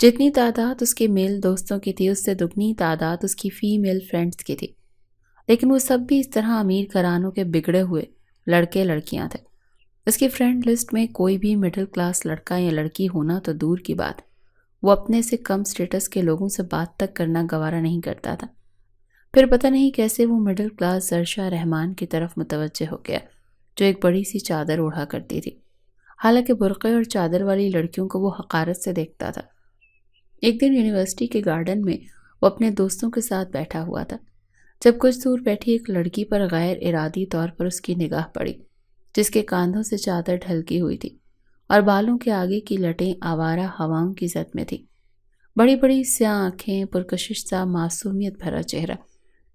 جتنی تعداد اس کے میل دوستوں کی تھی اس سے دگنی تعداد اس کی فیمیل فرینڈز کی تھی، لیکن وہ سب بھی اس طرح امیر گھرانوں کے بگڑے ہوئے لڑکے لڑکیاں تھے۔ اس کی فرینڈ لسٹ میں کوئی بھی مڈل کلاس لڑکا یا لڑکی ہونا تو دور کی بات، وہ اپنے سے کم سٹیٹس کے لوگوں سے بات تک کرنا گوارا نہیں کرتا تھا۔ پھر پتہ نہیں کیسے وہ مڈل کلاس زرشا رحمان کی طرف متوجہ ہو گیا، جو ایک بڑی سی چادر اوڑھا کرتی تھی، حالانکہ برقعے اور چادر والی لڑکیوں کو وہ حقارت سے دیکھتا تھا۔ ایک دن یونیورسٹی کے گارڈن میں وہ اپنے دوستوں کے ساتھ بیٹھا ہوا تھا، جب کچھ دور بیٹھی ایک لڑکی پر غیر ارادی طور پر اس کی نگاہ پڑی، جس کے کاندھوں سے چادر ڈھلکی ہوئی تھی اور بالوں کے آگے کی لٹیں آوارہ ہواؤں کی زد میں تھی۔ بڑی بڑی سیاہ آنکھیں، پرکشش سا معصومیت بھرا چہرہ،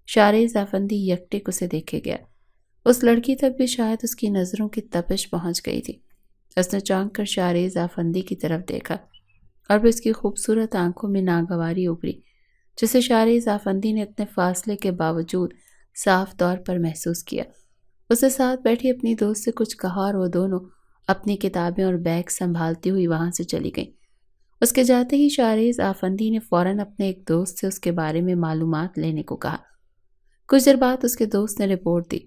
شارز آفندی یکٹک اسے دیکھے گیا۔ اس لڑکی تک بھی شاید اس کی نظروں کی تپش پہنچ گئی تھی۔ اس نے چونک کر شارز آفندی کی طرف دیکھا اور پھر اس کی خوبصورت آنکھوں میں ناگواری ابھری، جسے شارز آفندی نے اتنے فاصلے کے باوجود صاف طور پر محسوس کیا۔ اسے ساتھ بیٹھی اپنی دوست سے کچھ کہا اور وہ دونوں اپنی کتابیں اور بیگ سنبھالتی ہوئی وہاں سے چلی گئیں۔ اس کے جاتے ہی شارز آفندی نے فوراً اپنے ایک دوست سے اس کے بارے میں معلومات لینے کو کہا۔ کچھ دیر بعد اس کے دوست نے رپورٹ دی۔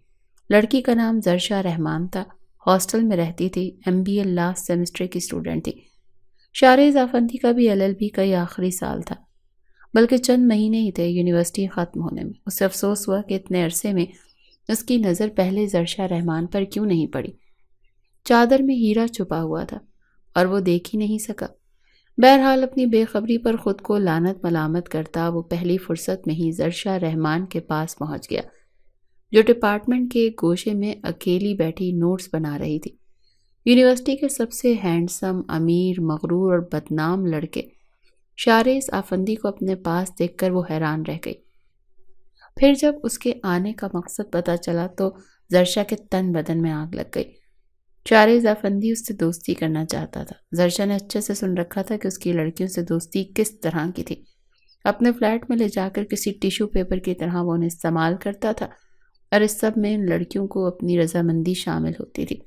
لڑکی کا نام زرشا رحمان تھا، ہاسٹل میں رہتی تھی، MBA لاسٹ سیمسٹر کی اسٹوڈنٹ تھی۔ شارز آفندی کا بھی LLB کا یہ آخری سال تھا، بلکہ چند مہینے ہی تھے یونیورسٹی ختم ہونے میں۔ اسے افسوس ہوا کہ اتنے عرصے میں اس کی نظر پہلے زرشا رحمان پر کیوں نہیں پڑی۔ چادر میں ہیرا چھپا ہوا تھا اور وہ دیکھ ہی نہیں سکا۔ بہرحال اپنی بے خبری پر خود کو لعنت ملامت کرتا وہ پہلی فرصت میں ہی زرشا رحمان کے پاس پہنچ گیا، جو ڈپارٹمنٹ کے ایک گوشے میں اکیلی بیٹھی نوٹس بنا رہی تھی۔ یونیورسٹی کے سب سے ہینڈسم، امیر، مغرور اور بدنام لڑکے شارز آفندی کو اپنے پاس دیکھ کر وہ حیران رہ گئی۔ پھر جب اس کے آنے کا مقصد پتہ چلا تو زرشا کے تن بدن میں آگ لگ گئی۔ شارز آفندی اس سے دوستی کرنا چاہتا تھا۔ زرشا نے اچھے سے سن رکھا تھا کہ اس کی لڑکیوں سے دوستی کس طرح کی تھی۔ اپنے فلیٹ میں لے جا کر کسی ٹیشو پیپر کی طرح وہ انہیں استعمال کرتا تھا، اور اس سب میں ان لڑکیوں کو اپنی رضامندی شامل ہوتی تھی،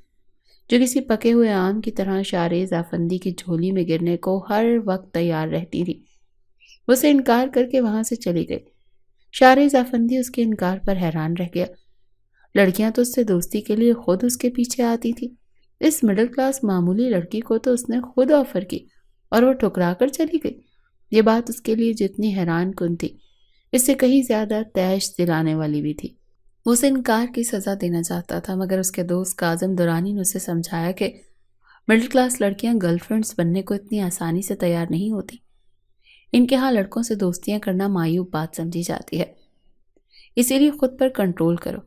جو کسی پکے ہوئے آم کی طرح شارز آفندی کی جھولی میں گرنے کو ہر وقت تیار رہتی تھی۔ وہ اسے انکار کر کے وہاں سے چلی گئی۔ شارز آفندی اس کے انکار پر حیران رہ گیا۔ لڑکیاں تو اس سے دوستی کے لیے خود اس کے پیچھے آتی تھی، اس مڈل کلاس معمولی لڑکی کو تو اس نے خود آفر کی اور وہ ٹھکرا کر چلی گئی۔ یہ بات اس کے لیے جتنی حیران کن تھی، اس سے کہیں زیادہ تیش دلانے والی بھی تھی۔ وہ اسے انکار کی سزا دینا چاہتا تھا، مگر اس کے دوست کاظم درانی نے اسے سمجھایا کہ مڈل کلاس لڑکیاں گرل فرینڈز بننے کو اتنی آسانی سے تیار نہیں ہوتی۔ ان کے ہاں لڑکوں سے دوستیاں کرنا معیوب بات سمجھی جاتی ہے، اسی لیے خود پر کنٹرول کرو۔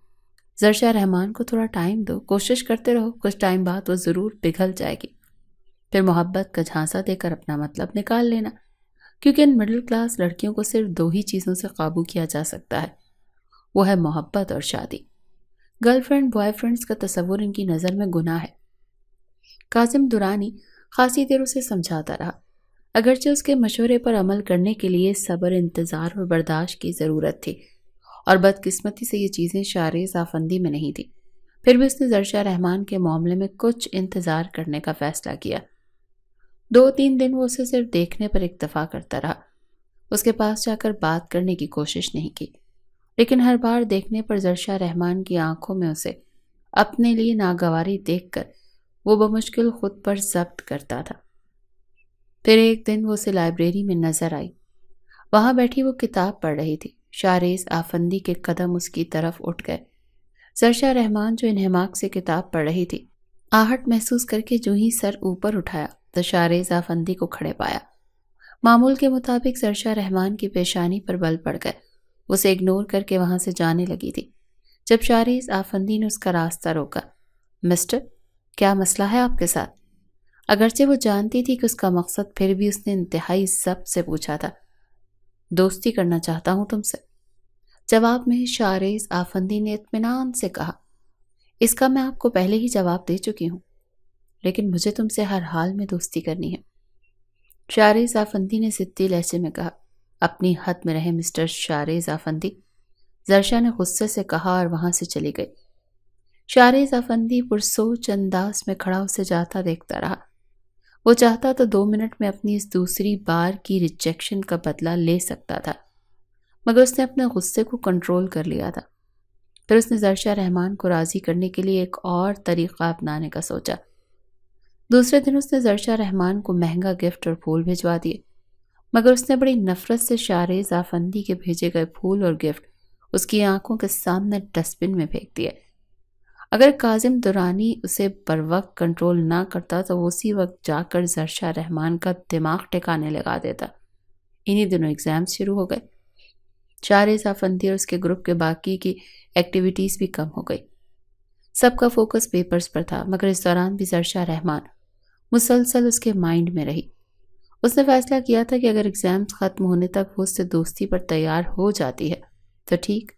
زرشا رحمان کو تھوڑا ٹائم دو، کوشش کرتے رہو، کچھ ٹائم بعد وہ ضرور پگھل جائے گی۔ پھر محبت کا جھانسا دے کر اپنا مطلب نکال لینا، کیونکہ ان مڈل کلاس لڑکیوں کو صرف دو ہی چیزوں سے قابو کیا جا سکتا ہے، وہ ہے محبت اور شادی۔ گرل فرینڈ بوائے فرینڈز کا تصور ان کی نظر میں گناہ ہے۔ کاظم درانی خاصی دیر اسے سمجھاتا رہا، اگرچہ اس کے مشورے پر عمل کرنے کے لیے صبر، انتظار اور برداشت کی ضرورت تھی، اور بدقسمتی سے یہ چیزیں شارز آفندی میں نہیں تھی۔ پھر بھی اس نے زرشا رحمان کے معاملے میں کچھ انتظار کرنے کا فیصلہ کیا۔ 2-3 دن وہ اسے صرف دیکھنے پر اکتفا کرتا رہا، اس کے پاس جا کر بات کرنے کی کوشش نہیں کی، لیکن ہر بار دیکھنے پر زرشا رحمان کی آنکھوں میں اسے اپنے لیے ناگواری دیکھ کر وہ بمشکل خود پر ضبط کرتا تھا۔ پھر ایک دن وہ اسے لائبریری میں نظر آئی، وہاں بیٹھی وہ کتاب پڑھ رہی تھی۔ شارز آفندی کے قدم اس کی طرف اٹھ گئے۔ زرشا رحمان جو انہماک سے کتاب پڑھ رہی تھی، آہٹ محسوس کر کے جو ہی سر اوپر اٹھایا تو شارز آفندی کو کھڑے پایا۔ معمول کے مطابق زرشا رحمان کی پیشانی پر بل پڑ گئے، اسے اگنور کر کے وہاں سے جانے لگی تھی، جب شارز آفندی نے اس کا راستہ روکا۔ مسٹر، کیا مسئلہ ہے آپ کے ساتھ؟ اگرچہ وہ جانتی تھی کہ اس کا مقصد، پھر بھی اس نے انتہائی ضبط سے پوچھا تھا۔ دوستی کرنا چاہتا ہوں تم سے، جواب میں شارز آفندی نے اطمینان سے کہا۔ اس کا میں آپ کو پہلے ہی جواب دے چکی ہوں، لیکن مجھے تم سے ہر حال میں دوستی کرنی ہے، شارز آفندی نے ضدی لہجے میں کہا۔ اپنی حد میں رہے مسٹر شارز آفندی، زرشا نے غصے سے کہا اور وہاں سے چلی گئی۔ شارز آفندی پرسوچ انداز میں کھڑا اسے جاتا دیکھتا رہا۔ وہ چاہتا تو 2 منٹ میں اپنی اس دوسری بار کی ریجیکشن کا بدلہ لے سکتا تھا، مگر اس نے اپنے غصے کو کنٹرول کر لیا تھا۔ پھر اس نے زرشا رحمان کو راضی کرنے کے لیے ایک اور طریقہ اپنانے کا سوچا۔ دوسرے دن اس نے زرشا رحمان کو مہنگا گفٹ اور پھول بھجوا دیے، مگر اس نے بڑی نفرت سے شارز آفندی کے بھیجے گئے پھول اور گفٹ اس کی آنکھوں کے سامنے ڈسٹ بن میں پھینک دیے۔ اگر کاظم درانی اسے بروقت کنٹرول نہ کرتا تو وہ اسی وقت جا کر زرشا رحمان کا دماغ ٹھکانے لگا دیتا۔ انہی دنوں ایگزامز شروع ہو گئے۔ شارز آفندی اور اس کے گروپ کے باقی کی ایکٹیویٹیز بھی کم ہو گئی۔ سب کا فوکس پیپرز پر تھا، مگر اس دوران بھی زرشا رحمان مسلسل اس کے مائنڈ میں رہی۔ اس نے فیصلہ کیا تھا کہ اگر ایگزامز ختم ہونے تک وہ اس سے دوستی پر تیار ہو جاتی ہے تو ٹھیک،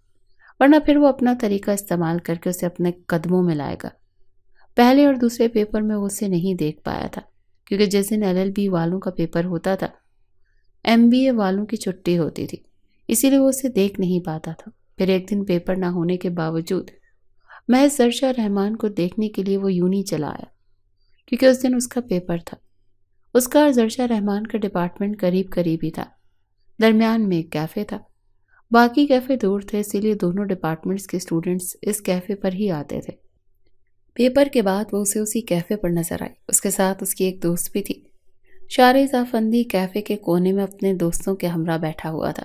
ورنہ پھر وہ اپنا طریقہ استعمال کر کے اسے اپنے قدموں میں لائے گا۔ پہلے اور دوسرے پیپر میں وہ اسے نہیں دیکھ پایا تھا، کیونکہ جس دن LLB والوں کا پیپر ہوتا تھا MBA والوں کی چھٹی ہوتی تھی، اسی لیے وہ اسے دیکھ نہیں پاتا تھا۔ پھر ایک دن پیپر نہ ہونے کے باوجود محض زرشا رحمان کو دیکھنے کے لیے وہ یونی چلا آیا، کیونکہ اس دن اس کا پیپر تھا۔ اس کا اور زرشا رحمان کا ڈپارٹمنٹ قریب قریب ہی تھا، درمیان میں ایک کیفے تھا۔ باقی کیفے دور تھے، اسی لیے دونوں ڈپارٹمنٹس کے اسٹوڈنٹس اس کیفے پر ہی آتے تھے۔ پیپر کے بعد وہ اسے اسی کیفے پر نظر آئی۔ اس کے ساتھ اس کی ایک دوست بھی تھی۔ شارز آفندی کیفے کے کونے میں اپنے دوستوں کے ہمراہ بیٹھا ہوا تھا،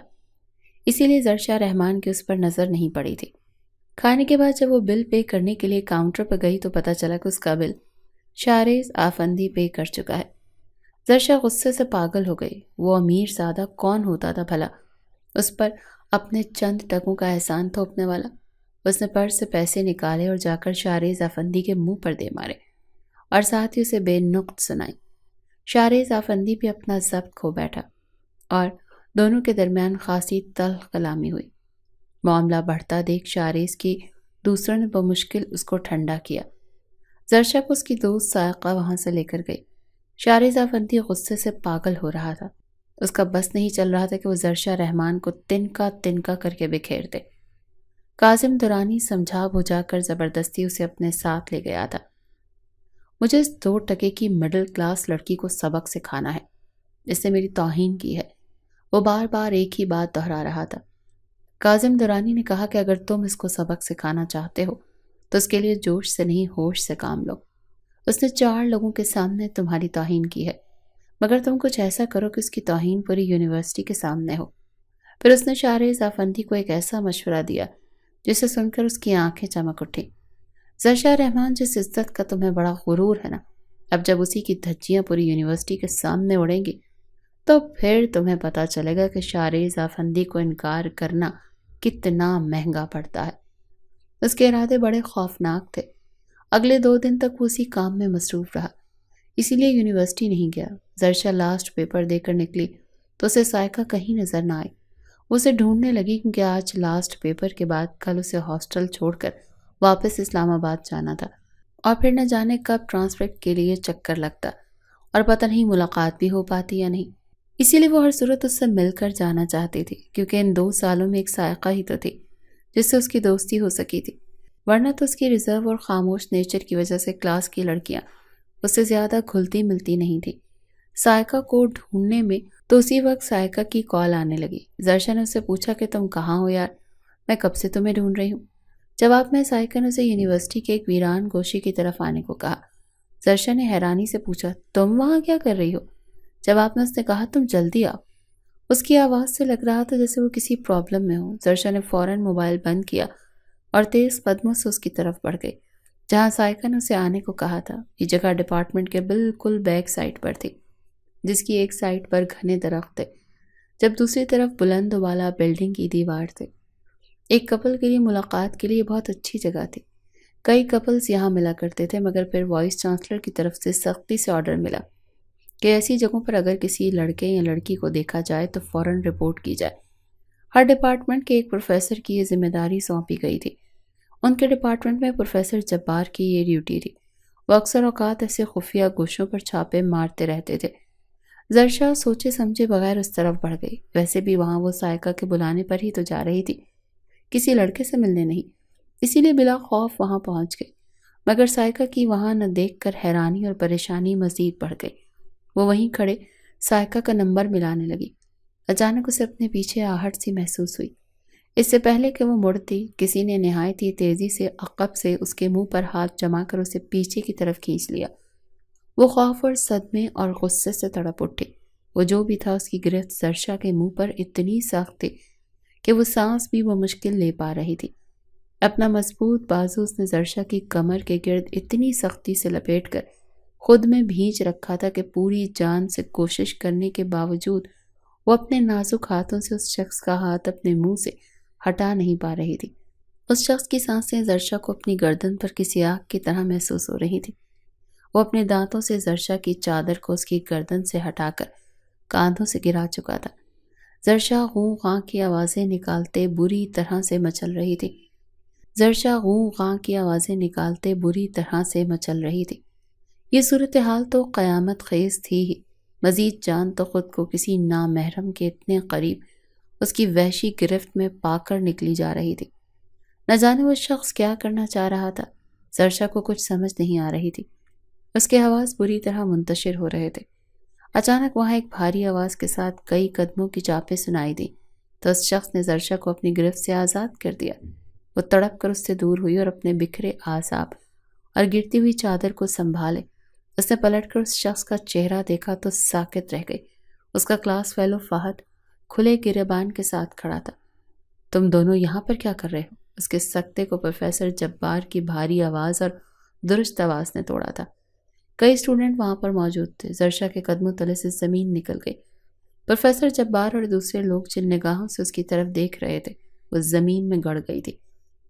اسی لیے زرشا رحمان کی اس پر نظر نہیں پڑی تھی۔ کھانے کے بعد جب وہ بل پے کرنے کے لیے کاؤنٹر پر گئی تو پتہ چلا کہ اس کا بل شارز آفندی پے کر چکا ہے۔ زرشا غصے سے پاگل ہو گئی۔ وہ امیر زادہ کون ہوتا تھا بھلا اس پر اپنے چند ٹکوں کا احسان تھوپنے والا؟ اس نے پرس سے پیسے نکالے اور جا کر شارز آفندی کے منہ پر دے مارے اور ساتھ ہی اسے بے نقط سنائی۔ شارز آفندی بھی اپنا ضبط کھو بیٹھا اور دونوں کے درمیان خاصی تلخ کلامی ہوئی۔ معاملہ بڑھتا دیکھ شارز کی دوسروں نے بمشکل اس کو ٹھنڈا کیا۔ زرشا کو اس کی دوست سائقہ وہاں سے لے کر گئی۔ شارز آفندی غصے سے پاگل ہو رہا تھا۔ اس کا بس نہیں چل رہا تھا کہ وہ زرشا رحمان کو تنکا تنکا کر کے بکھیر دے۔ کاظم درانی سمجھا بجھا کر زبردستی اسے اپنے ساتھ لے گیا تھا۔ مجھے اس 2 ٹکے کی مڈل کلاس لڑکی کو سبق سکھانا ہے، اس نے میری توہین کی ہے، وہ بار بار ایک ہی بات دہرا رہا تھا۔ کاظم درانی نے کہا کہ اگر تم اس کو سبق سکھانا چاہتے ہو تو اس کے لیے جوش سے نہیں ہوش سے کام لو۔ اس نے 4 لوگوں کے سامنے تمہاری توہین کی ہے، مگر تم کچھ ایسا کرو کہ اس کی توہین پوری یونیورسٹی کے سامنے ہو۔ پھر اس نے شارز آفندی کو ایک ایسا مشورہ دیا جسے سن کر اس کی آنکھیں چمک اٹھیں۔ زرشا رحمان، جس عزت کا تمہیں بڑا غرور ہے نا، اب جب اسی کی دھجیاں پوری یونیورسٹی کے سامنے اڑیں گی تو پھر تمہیں پتہ چلے گا کہ شارز آفندی کو انکار کرنا کتنا مہنگا پڑتا ہے۔ اس کے ارادے بڑے خوفناک تھے۔ اگلے 2 دن تک وہ اسی کام میں مصروف رہا، اسی لیے یونیورسٹی نہیں گیا۔ زرشا لاسٹ پیپر دے کر نکلی تو اسے سائقہ کہیں نظر نہ آئی۔ وہ اسے ڈھونڈنے لگی کیونکہ آج لاسٹ پیپر کے بعد کل اسے ہاسٹل چھوڑ کر واپس اسلام آباد جانا تھا، اور پھر نہ جانے کب ٹرانسکرپٹ کے لیے چکر لگتا اور پتہ نہیں ملاقات بھی ہو پاتی یا نہیں۔ اسی لیے وہ ہر صورت اس سے مل کر جانا چاہتی تھی، کیونکہ ان 2 سالوں میں ایک سائقہ ہی تو تھی جس سے اس کی دوستی ہو سکی تھی، ورنہ تو اس کی ریزرو اور خاموش نیچر کی وجہ سے کلاس کی لڑکیاں اس سے زیادہ گھلتی ملتی نہیں تھی۔ سائقہ کو ڈھونڈنے میں تو اسی وقت سائقہ کی کال آنے لگی۔ زرشا نے اس سے پوچھا کہ تم کہاں ہو یار، میں کب سے تمہیں ڈھونڈ رہی ہوں۔ جواب میں سائقہ نے اسے یونیورسٹی کے ایک ویران گوشے کی طرف آنے کو کہا۔ زرشا نے حیرانی سے پوچھا، تم وہاں کیا کر رہی ہو؟ جواب میں اس نے کہا، تم جلدی آؤ۔ اس کی آواز سے لگ رہا تھا جیسے وہ کسی پرابلم میں ہو۔ زرشا نے فوراً موبائل بند کیا اور تیز قدموں سے اس کی طرف بڑھ گئی جہاں سائقہ نے اسے آنے کو کہا تھا۔ یہ جگہ ڈپارٹمنٹ کے بالکل بیک سائڈ پر تھی، جس کی ایک سائڈ پر گھنے درخت تھے جب دوسری طرف بلند و بالا بلڈنگ کی دیوار تھے۔ ایک کپل کے لیے ملاقات کے لیے بہت اچھی جگہ تھی۔ کئی کپلز یہاں ملا کرتے تھے، مگر پھر وائس چانسلر کی طرف سے سختی سے آرڈر ملا کہ ایسی جگہوں پر اگر کسی لڑکے یا لڑکی کو دیکھا جائے تو فوراً رپورٹ کی جائے۔ ہر ڈپارٹمنٹ کے ایک پروفیسر کی یہ ذمہ داری سونپی گئی تھی۔ ان کے ڈپارٹمنٹ میں پروفیسر جبار کی یہ ڈیوٹی تھی۔ وہ اکثر اوقات ایسے خفیہ گوشوں پر چھاپے مارتے رہتے تھے۔ زرشا سوچے سمجھے بغیر اس طرف بڑھ گئی۔ ویسے بھی وہاں وہ سائقہ کے بلانے پر ہی تو جا رہی تھی، کسی لڑکے سے ملنے نہیں، اسی لیے بلا خوف وہاں پہنچ گئی۔ مگر سائقہ کی وہاں نہ دیکھ کر حیرانی اور پریشانی مزید بڑھ گئی۔ وہ وہیں کھڑے سائیکہ کا نمبر ملانے لگی۔ اچانک اسے اپنے پیچھے آہٹ سی محسوس ہوئی۔ اس سے پہلے کہ وہ مڑتی، کسی نے نہایت ہی تیزی سے عقب سے اس کے منہ پر ہاتھ جما کر اسے پیچھے کی طرف کھینچ لیا۔ وہ خوف اور صدمے اور غصے سے تڑپ اٹھی۔ وہ جو بھی تھا اس کی گرفت زرشا کے منہ پر اتنی سخت تھی کہ وہ سانس بھی وہ مشکل لے پا رہی تھی۔ اپنا مضبوط بازو اس نے زرشا کی کمر کے گرد اتنی سختی سے لپیٹ کر خود میں بھینچ رکھا تھا کہ پوری جان سے کوشش کرنے کے باوجود وہ اپنے نازک ہاتھوں سے اس شخص کا ہاتھ اپنے منہ سے ہٹا نہیں پا رہی تھی۔ اس شخص کی سانسیں زرشا کو اپنی گردن پر کسی آگ کی طرح محسوس ہو رہی تھی۔ وہ اپنے دانتوں سے زرشا کی چادر کو اس کی گردن سے ہٹا کر کاندھوں سے گرا چکا تھا۔ زرشا غوں غاں کی آوازیں نکالتے بری طرح سے مچل رہی تھی۔ زرشا غوں غاں کی آوازیں نکالتے بری طرح سے مچل رہی تھی۔ یہ صورتحال تو قیامت خیز تھی ہی، مزید جان تو خود کو کسی نامحرم کے اتنے قریب اس کی وحشی گرفت میں پا کر نکلی جا رہی تھی۔ نہ جانے وہ شخص کیا کرنا چاہ رہا تھا، زرشا کو کچھ سمجھ نہیں آ رہی تھی۔ اس کے حواس بری طرح منتشر ہو رہے تھے۔ اچانک وہاں ایک بھاری آواز کے ساتھ کئی قدموں کی چاپیں سنائی دی تو اس شخص نے زرشا کو اپنی گرفت سے آزاد کر دیا۔ وہ تڑپ کر اس سے دور ہوئی اور اپنے بکھرے اعصاب اور گرتی ہوئی چادر کو سنبھالے اس نے پلٹ کر اس شخص کا چہرہ دیکھا تو ساکت رہ گئی۔ اس کا کلاس فیلو فہد کھلے گریبان کے ساتھ کھڑا تھا۔ تم دونوں یہاں پر کیا کر رہے ہو؟ اس کے سکتے کو پروفیسر جبار کی بھاری آواز اور درست آواز نے توڑا تھا۔ کئی اسٹوڈنٹ وہاں پر موجود تھے۔ زرشا کے قدموں تلے سے زمین نکل گئی۔ پروفیسر جبار اور دوسرے لوگ جن نگاہوں سے اس کی طرف دیکھ رہے تھے وہ زمین میں گڑ گئی تھی۔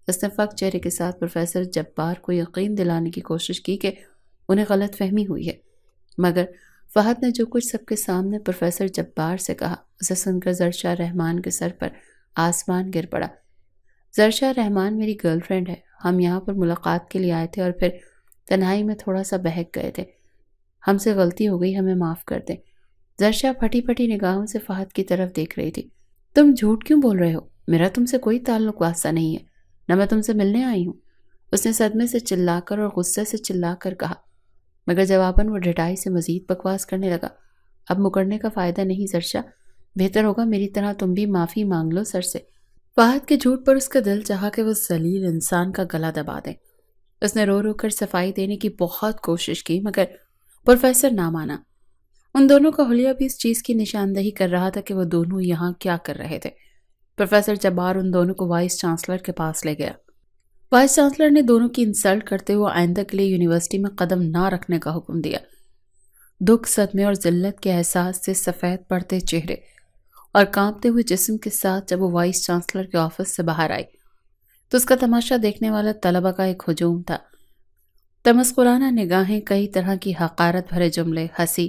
اس نے فق چہرے کے ساتھ پروفیسر جبار کو یقین دلانے کی کوشش کی کہ انہیں غلط فہمی ہوئی ہے، مگر فہد نے جو کچھ سب کے سامنے پروفیسر جبار سے کہا اسے سن کر زرشا رحمان کے سر پر آسمان گر پڑا۔ زرشا رحمان میری گرل فرینڈ ہے۔ ہم یہاں پر ملاقات کے لیے آئے تھے اور پھر تنہائی میں تھوڑا سا بہک گئے تھے۔ ہم سے غلطی ہو گئی، ہمیں معاف کر دیں۔ زرشا پھٹی پھٹی نگاہوں سے فہد کی طرف دیکھ رہی تھی۔ تم جھوٹ کیوں بول رہے ہو؟ میرا تم سے کوئی تعلق واسطہ نہیں ہے، نہ میں تم سے ملنے آئی ہوں، اس نے صدمے سے چلا کر اور غصے سے چلا کر کہا، مگر جواباً وہ ڈھٹائی سے مزید بکواس کرنے لگا۔ اب مکرنے کا فائدہ نہیں زرشا، بہتر ہوگا میری طرح تم بھی معافی مانگ لو سر سے۔ فہد کے جھوٹ پر اس کا دل چاہا کہ وہ ذلیل انسان کا گلا دبا دے۔ اس نے رو رو کر صفائی دینے کی بہت کوشش کی مگر پروفیسر نہ مانا۔ ان دونوں کا حلیہ بھی اس چیز کی نشاندہی کر رہا تھا کہ وہ دونوں یہاں کیا کر رہے تھے۔ پروفیسر جبار ان دونوں کو وائس چانسلر کے پاس لے گیا۔ وائس چانسلر نے دونوں کی انسلٹ کرتے ہوئے آئندہ کے لیے یونیورسٹی میں قدم نہ رکھنے کا حکم دیا۔ دکھ، صدمے اور ذلت کے احساس سے سفید پڑتے چہرے اور کانپتے ہوئے جسم کے ساتھ جب وہ وائس چانسلر کے آفس سے باہر آئی تو اس کا تماشا دیکھنے والا طلبہ کا ایک ہجوم تھا۔ تمسخرانہ نگاہیں، کئی طرح کی حقارت بھرے جملے، ہنسی۔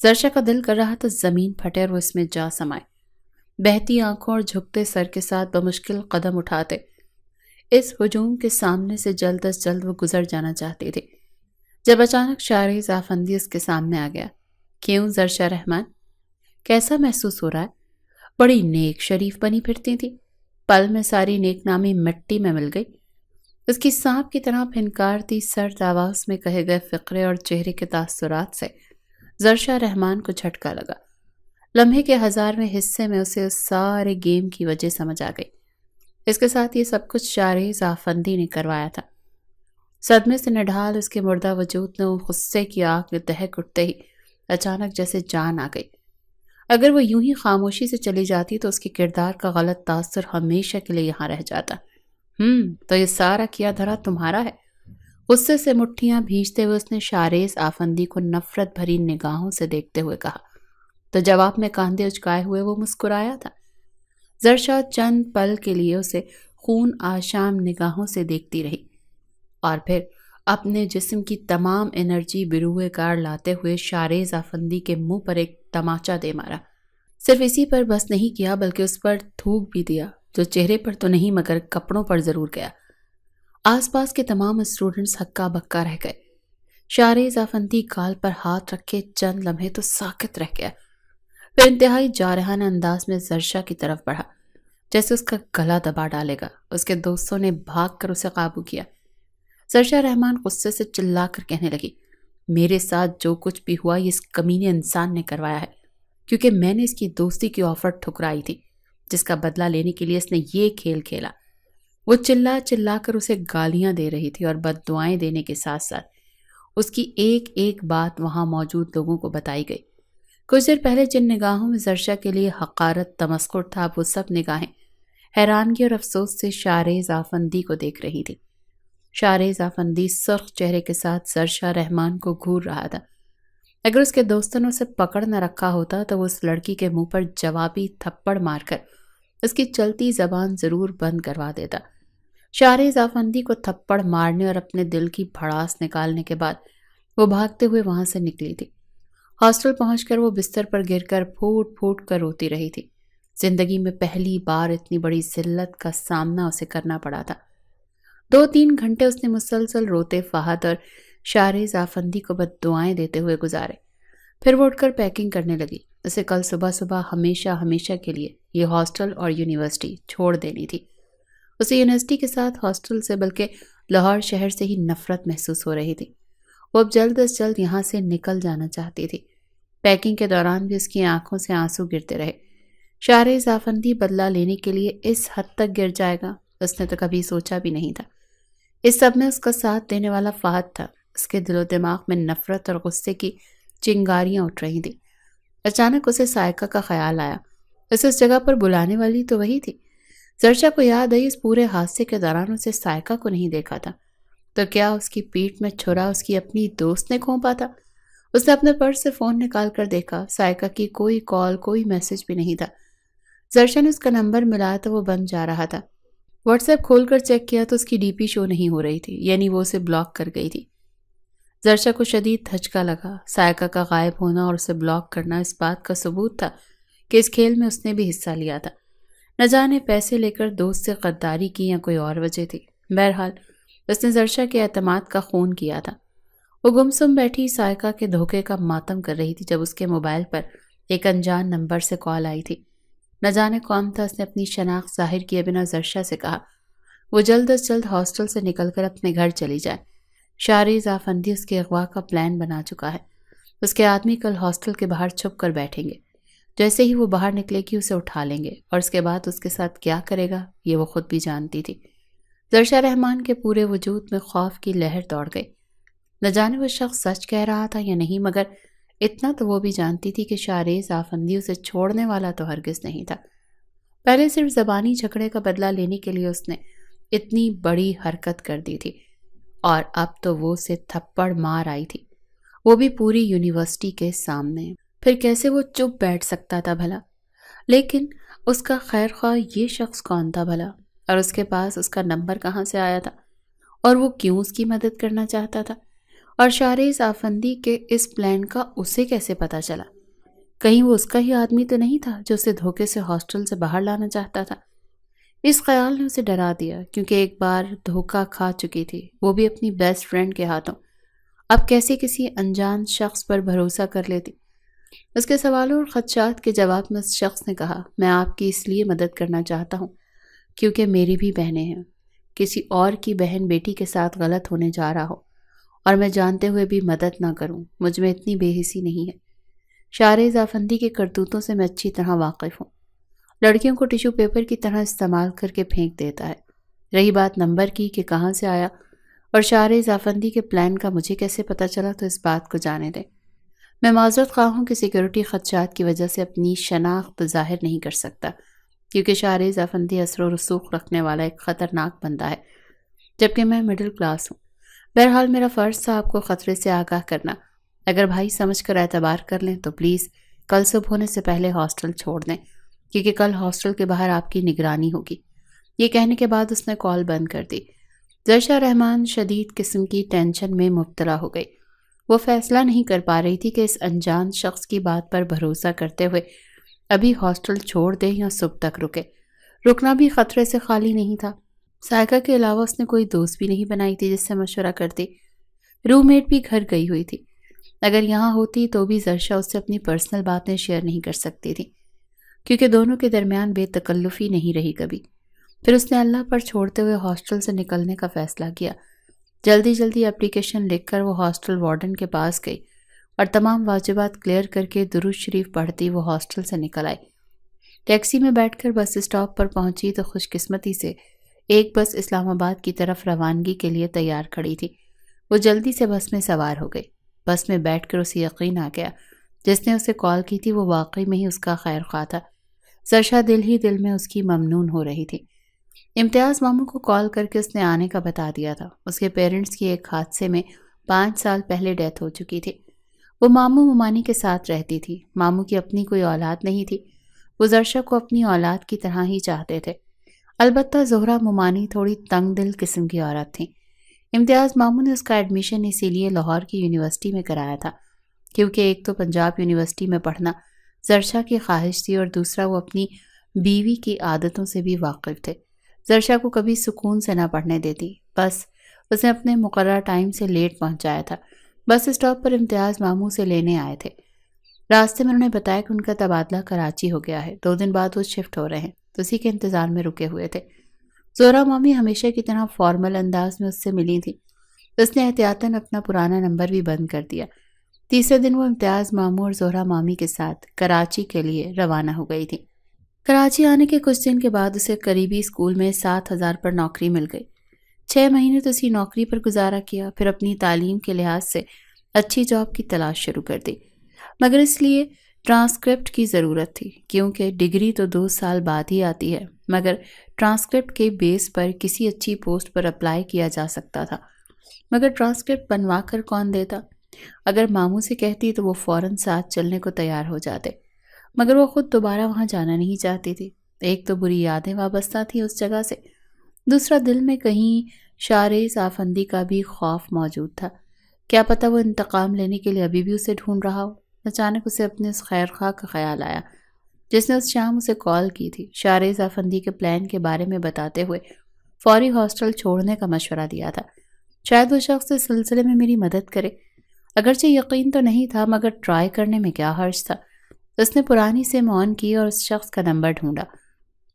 زرشا کا دل کر رہا تھا زمین پھٹے اور وہ اس میں جا سمائے۔ بہتی آنکھوں اور جھکتے سر کے ساتھ بمشکل قدم اٹھاتے اس ہجوم کے سامنے سے جلد از جلد وہ گزر جانا چاہتی تھی، جب اچانک شارز آفندی اس کے سامنے آ گیا۔ کیوں زرشا رحمان، کیسا محسوس ہو رہا ہے؟ بڑی نیک شریف بنی پھرتی تھی، پل میں ساری نیک نامی مٹی میں مل گئی۔ اس کی سانپ کی طرح پھنکارتی سرد آواز میں کہے گئے فقرے اور چہرے کے تاثرات سے زرشا رحمان کو جھٹکا لگا۔ لمحے کے 1000ویں حصے میں اسے اس سارے گیم کی وجہ سمجھ آ گئی۔ اس کے ساتھ یہ سب کچھ شارز آفندی نے کروایا تھا۔ صدمے سے نڈھال اس کے مردہ وجود نے غصے کی آگ میں دہک اٹھتے ہی اچانک جیسے جان آ گئی۔ اگر وہ یوں ہی خاموشی سے چلی جاتی تو اس کے کردار کا غلط تاثر ہمیشہ کے لیے یہاں رہ جاتا۔ تو یہ سارا کیا دھرا تمہارا ہے؟ غصے سے مٹھیاں بھیجتے ہوئے اس نے شارز آفندی کو نفرت بھری نگاہوں سے دیکھتے ہوئے کہا، تو جواب میں کاندھے اچکائے ہوئے وہ مسکرایا تھا۔ زرشا چند پل کے لیے اسے خون آشام نگاہوں سے دیکھتی رہی اور پھر اپنے جسم کی تمام انرجی بروئے کار لاتے ہوئے شارز آفندی کے منہ پر ایک تماچا دے مارا۔ صرف اسی پر بس نہیں کیا بلکہ اس پر تھوک بھی دیا، جو چہرے پر تو نہیں مگر کپڑوں پر ضرور گیا۔ آس پاس کے تمام اسٹوڈنٹس ہکا بکا رہ گئے۔ شارز آفندی گال پر ہاتھ رکھے چند لمحے تو ساکت رہ گیا، پھر انتہائی جارحانہ انداز میں زرشا کی طرف بڑھا جیسے اس کا گلا دبا ڈالے گا۔ اس کے دوستوں نے بھاگ کر اسے قابو کیا۔ زرشا رحمان غصے سے چلا کر کہنے لگی، میرے ساتھ جو کچھ بھی ہوا یہ اس کمینے انسان نے کروایا ہے، کیونکہ میں نے اس کی دوستی کی آفر ٹھکرائی تھی، جس کا بدلہ لینے کے لیے اس نے یہ کھیل کھیلا۔ وہ چلا چلا کر اسے گالیاں دے رہی تھی اور بد دعائیں دینے کے ساتھ ساتھ اس کی ایک ایک بات وہاں موجود لوگوں کو بتائی گئی۔ کچھ دیر پہلے جن نگاہوں میں زرشا کے لیے حقارت تمسخر تھا، وہ سب نگاہیں حیرانگی اور افسوس سے شارز آفندی کو دیکھ رہی تھی۔ شارز آفندی سرخ چہرے کے ساتھ زرشا رحمان کو گھور رہا تھا۔ اگر اس کے دوستوں نے اسے پکڑ نہ رکھا ہوتا تو وہ اس لڑکی کے منہ پر جوابی تھپڑ مار کر اس کی چلتی زبان ضرور بند کروا دیتا۔ شارز آفندی کو تھپڑ مارنے اور اپنے دل کی بھڑاس نکالنے کے بعد وہ بھاگتے ہوئے وہاں سے نکلی تھی۔ ہاسٹل پہنچ کر وہ بستر پر گر کر پھوٹ پھوٹ کر روتی رہی تھی۔ زندگی میں پہلی بار اتنی بڑی ذلت کا سامنا اسے کرنا پڑا تھا۔ 2-3 گھنٹے اس نے مسلسل روتے فہد اور شارز آفندی کو بد دعائیں دیتے ہوئے گزارے۔ پھر وہ اٹھ کر پیکنگ کرنے لگی۔ اسے کل صبح صبح ہمیشہ ہمیشہ کے لیے یہ ہاسٹل اور یونیورسٹی چھوڑ دینی تھی۔ اسے یونیورسٹی کے ساتھ ہاسٹل سے بلکہ لاہور شہر سے ہی نفرت محسوس ہو رہی تھی۔ وہ اب جلد از جلد یہاں سے نکل جانا چاہتی تھی۔ پیکنگ کے دوران بھی اس کی آنکھوں سے آنسو گرتے رہے۔ شارز آفندی بدلہ لینے کے لیے اس حد تک گر جائے گا اس نے تو کبھی سوچا بھی نہیں تھا۔ اس سب میں اس کا ساتھ دینے والا فہد تھا۔ اس کے دل و دماغ میں نفرت اور غصے کی چنگاریاں اٹھ رہی تھیں۔ اچانک اسے سائقہ کا خیال آیا۔ اسے اس جگہ پر بلانے والی تو وہی تھی۔ زرشا کو یاد آئی اس پورے حادثے کے دوران اسے سائقہ کو نہیں دیکھا تھا، تو کیا اس کی پیٹھ میں چھرا اس کی اپنی دوست نے کھونپا تھا؟ اس نے اپنے پرس سے فون نکال کر دیکھا، سائقہ کی کوئی کال کوئی میسج بھی نہیں تھا۔ زرشا نے اس کا نمبر ملایا تو وہ بند جا رہا تھا۔ واٹس ایپ کھول کر چیک کیا تو اس کی ڈی پی شو نہیں ہو رہی تھی، یعنی وہ اسے بلاک کر گئی تھی۔ زرشا کو شدید دھچکا لگا۔ سائقہ کا غائب ہونا اور اسے بلاک کرنا اس بات کا ثبوت تھا کہ اس کھیل میں اس نے بھی حصہ لیا تھا۔ نہ جانے پیسے لے کر دوست سے غداری کی یا کوئی اور وجہ تھی۔ بہرحال اس نے زرشا کے اعتماد کا خون کیا تھا۔ وہ گمسم بیٹھی سائقہ کے دھوکے کا ماتم کر رہی تھی جب اس کے موبائل پر ایک انجان نمبر سے کال آئی تھی۔ نہ جانے کون تھا، اس نے اپنی شناخت ظاہر کیے بنا زرشا سے کہا وہ جلد از جلد ہاسٹل سے نکل کر اپنے گھر چلی جائے۔ شارز آفندی اس کے اغوا کا پلان بنا چکا ہے۔ اس کے آدمی کل ہاسٹل کے باہر چھپ کر بیٹھیں گے۔ جیسے ہی وہ باہر نکلے گی اسے اٹھا لیں گے، اور اس کے بعد اس کے ساتھ کیا کرے گا یہ وہ خود بھی جانتی تھی۔ زرشا رحمان کے پورے وجود میں خوف کی لہر دوڑ گئی۔ نہ جانے وہ شخص سچ کہہ رہا تھا یا نہیں، مگر اتنا تو وہ بھی جانتی تھی کہ شارز آفندی اسے چھوڑنے والا تو ہرگز نہیں تھا۔ پہلے صرف زبانی جھگڑے کا بدلہ لینے کے لیے اس نے اتنی بڑی حرکت کر دی تھی، اور اب تو وہ اسے تھپڑ مار آئی تھی، وہ بھی پوری یونیورسٹی کے سامنے۔ پھر کیسے وہ چپ بیٹھ سکتا تھا بھلا؟ لیکن اس کا خیر خواہ یہ شخص کون تھا بھلا؟ اور اس کے پاس اس کا نمبر کہاں سے آیا تھا؟ اور وہ کیوں اس کی مدد کرنا چاہتا تھا؟ اور شارز آفندی کے اس پلان کا اسے کیسے پتا چلا؟ کہیں وہ اس کا ہی آدمی تو نہیں تھا جو اسے دھوکے سے ہاسٹل سے باہر لانا چاہتا تھا؟ اس خیال نے اسے ڈرا دیا، کیونکہ ایک بار دھوکہ کھا چکی تھی، وہ بھی اپنی بیسٹ فرینڈ کے ہاتھوں۔ اب کیسے کسی انجان شخص پر بھروسہ کر لیتی؟ اس کے سوالوں اور خدشات کے جواب میں اس شخص نے کہا میں آپ کی اس لیے مدد کرنا چاہتا ہوں کیونکہ میری بھی بہنیں ہیں۔ کسی اور کی بہن بیٹی کے ساتھ غلط ہونے جا رہا ہو اور میں جانتے ہوئے بھی مدد نہ کروں، مجھ میں اتنی بے حسی نہیں ہے۔ شارز آفندی کے کرتوتوں سے میں اچھی طرح واقف ہوں۔ لڑکیوں کو ٹیشو پیپر کی طرح استعمال کر کے پھینک دیتا ہے۔ رہی بات نمبر کی کہ کہاں سے آیا اور شارز آفندی کے پلان کا مجھے کیسے پتا چلا، تو اس بات کو جانے دیں۔ میں معذرت خواہ ہوں کہ سیکیورٹی خدشات کی وجہ سے اپنی شناخت ظاہر نہیں کر سکتا، کیونکہ شارز آفندی اثر و رسوخ رکھنے والا ایک خطرناک بندہ ہے، جبکہ میں مڈل کلاس ہوں۔ بہرحال میرا فرض تھا آپ کو خطرے سے آگاہ کرنا۔ اگر بھائی سمجھ کر اعتبار کر لیں تو پلیز کل صبح ہونے سے پہلے ہاسٹل چھوڑ دیں، کیونکہ کل ہاسٹل کے باہر آپ کی نگرانی ہوگی۔ یہ کہنے کے بعد اس نے کال بند کر دی۔ زرشا رحمان شدید قسم کی ٹینشن میں مبتلا ہو گئی۔ وہ فیصلہ نہیں کر پا رہی تھی کہ اس انجان شخص کی بات پر بھروسہ کرتے ہوئے ابھی ہاسٹل چھوڑ دے یا صبح تک رکے۔ رکنا بھی خطرے سے خالی نہیں تھا۔ سائقہ کے علاوہ اس نے کوئی دوست بھی نہیں بنائی تھی جس سے مشورہ کرتی۔ روم میٹ بھی گھر گئی ہوئی تھی۔ اگر یہاں ہوتی تو بھی زرشا اس سے اپنی پرسنل باتیں شیئر نہیں کر سکتی تھی، کیونکہ دونوں کے درمیان بے تکلفی نہیں رہی کبھی۔ پھر اس نے اللہ پر چھوڑتے ہوئے ہاسٹل سے نکلنے کا فیصلہ کیا۔ جلدی جلدی اپلیکیشن لکھ کر وہ ہاسٹل وارڈن کے پاس گئی اور تمام واجبات کلیئر کر کے درود شریف پڑھتی وہ ہاسٹل سے نکل آئی۔ ٹیکسی میں بیٹھ کر بس اسٹاپ پر پہنچی تو خوش قسمتی سے ایک بس اسلام آباد کی طرف روانگی کے لیے تیار کھڑی تھی۔ وہ جلدی سے بس میں سوار ہو گئی۔ بس میں بیٹھ کر اسے یقین آ گیا جس نے اسے کال کی تھی وہ واقعی میں ہی اس کا خیر خواہ تھا۔ زرشا دل ہی دل میں اس کی ممنون ہو رہی تھی۔ امتیاز ماموں کو کال کر کے اس نے آنے کا بتا دیا تھا۔ اس کے پیرنٹس کی ایک حادثے میں 5 سال پہلے ڈیتھ ہو چکی تھی۔ وہ ماموں ممانی کے ساتھ رہتی تھی۔ ماموں کی اپنی کوئی اولاد نہیں تھی۔ وہ زرشا کو اپنی اولاد کی طرح ہی چاہتے تھے۔ البتہ زہرہ ممانی تھوڑی تنگ دل قسم کی عورت تھی۔ امتیاز ماموں نے اس کا ایڈمیشن اسی لیے لاہور کی یونیورسٹی میں کرایا تھا کیونکہ ایک تو پنجاب یونیورسٹی میں پڑھنا زرشا کی خواہش تھی اور دوسرا وہ اپنی بیوی کی عادتوں سے بھی واقف تھے۔ زرشا کو کبھی سکون سے نہ پڑھنے دیتی، بس اسے اپنے مقررہ ٹائم سے لیٹ پہنچایا تھا۔ بس اسٹاپ پر امتیاز ماموں سے لینے آئے تھے۔ راستے میں انہوں نے بتایا کہ ان کا تبادلہ کراچی ہو گیا ہے، 2 دن بعد وہ شفٹ ہو رہے ہیں، تو اسی کے انتظار میں رکے ہوئے تھے۔ زہرہ مامی ہمیشہ کی طرح فارمل انداز میں اس سے ملی تھی۔ اس نے احتیاطاً اپنا پرانا نمبر بھی بند کر دیا۔ تیسرے دن وہ امتیاز ماموں اور زہرہ مامی کے ساتھ کراچی کے لیے روانہ ہو گئی تھی۔ کراچی آنے کے کچھ دن کے بعد اسے قریبی اسکول میں 7,000 پر نوکری مل گئی۔ 6 مہینے تو اسی نوکری پر گزارا کیا، پھر اپنی تعلیم کے لحاظ سے اچھی جاب کی تلاش شروع کر دی، مگر اس لیے ٹرانسکرپٹ کی ضرورت تھی کیونکہ ڈگری تو 2 سال بعد ہی آتی ہے، مگر ٹرانسکرپٹ کے بیس پر کسی اچھی پوسٹ پر اپلائی کیا جا سکتا تھا، مگر ٹرانسکرپٹ بنوا کر کون دیتا؟ اگر ماموں سے کہتی تو وہ فوراً ساتھ چلنے کو تیار ہو جاتے، مگر وہ خود دوبارہ وہاں جانا نہیں چاہتی تھی۔ ایک تو بری یادیں وابستہ تھیں اس جگہ سے، دوسرا دل میں کہیں شارز آفندی کا بھی خوف موجود تھا۔ کیا پتہ وہ انتقام لینے کے لیے ابھی بھی اسے ڈھونڈ رہا ہو۔ اچانک اسے اپنے اس خیر خواہ کا خیال آیا جس نے اس شام اسے کال کی تھی، شارز آفندی کے پلان کے بارے میں بتاتے ہوئے فوری ہاسٹل چھوڑنے کا مشورہ دیا تھا۔ شاید وہ شخص اس سلسلے میں میری مدد کرے، اگرچہ یقین تو نہیں تھا مگر ٹرائی کرنے میں کیا حرج تھا۔ اس نے پرانی سم آن کی اور اس شخص کا نمبر ڈھونڈا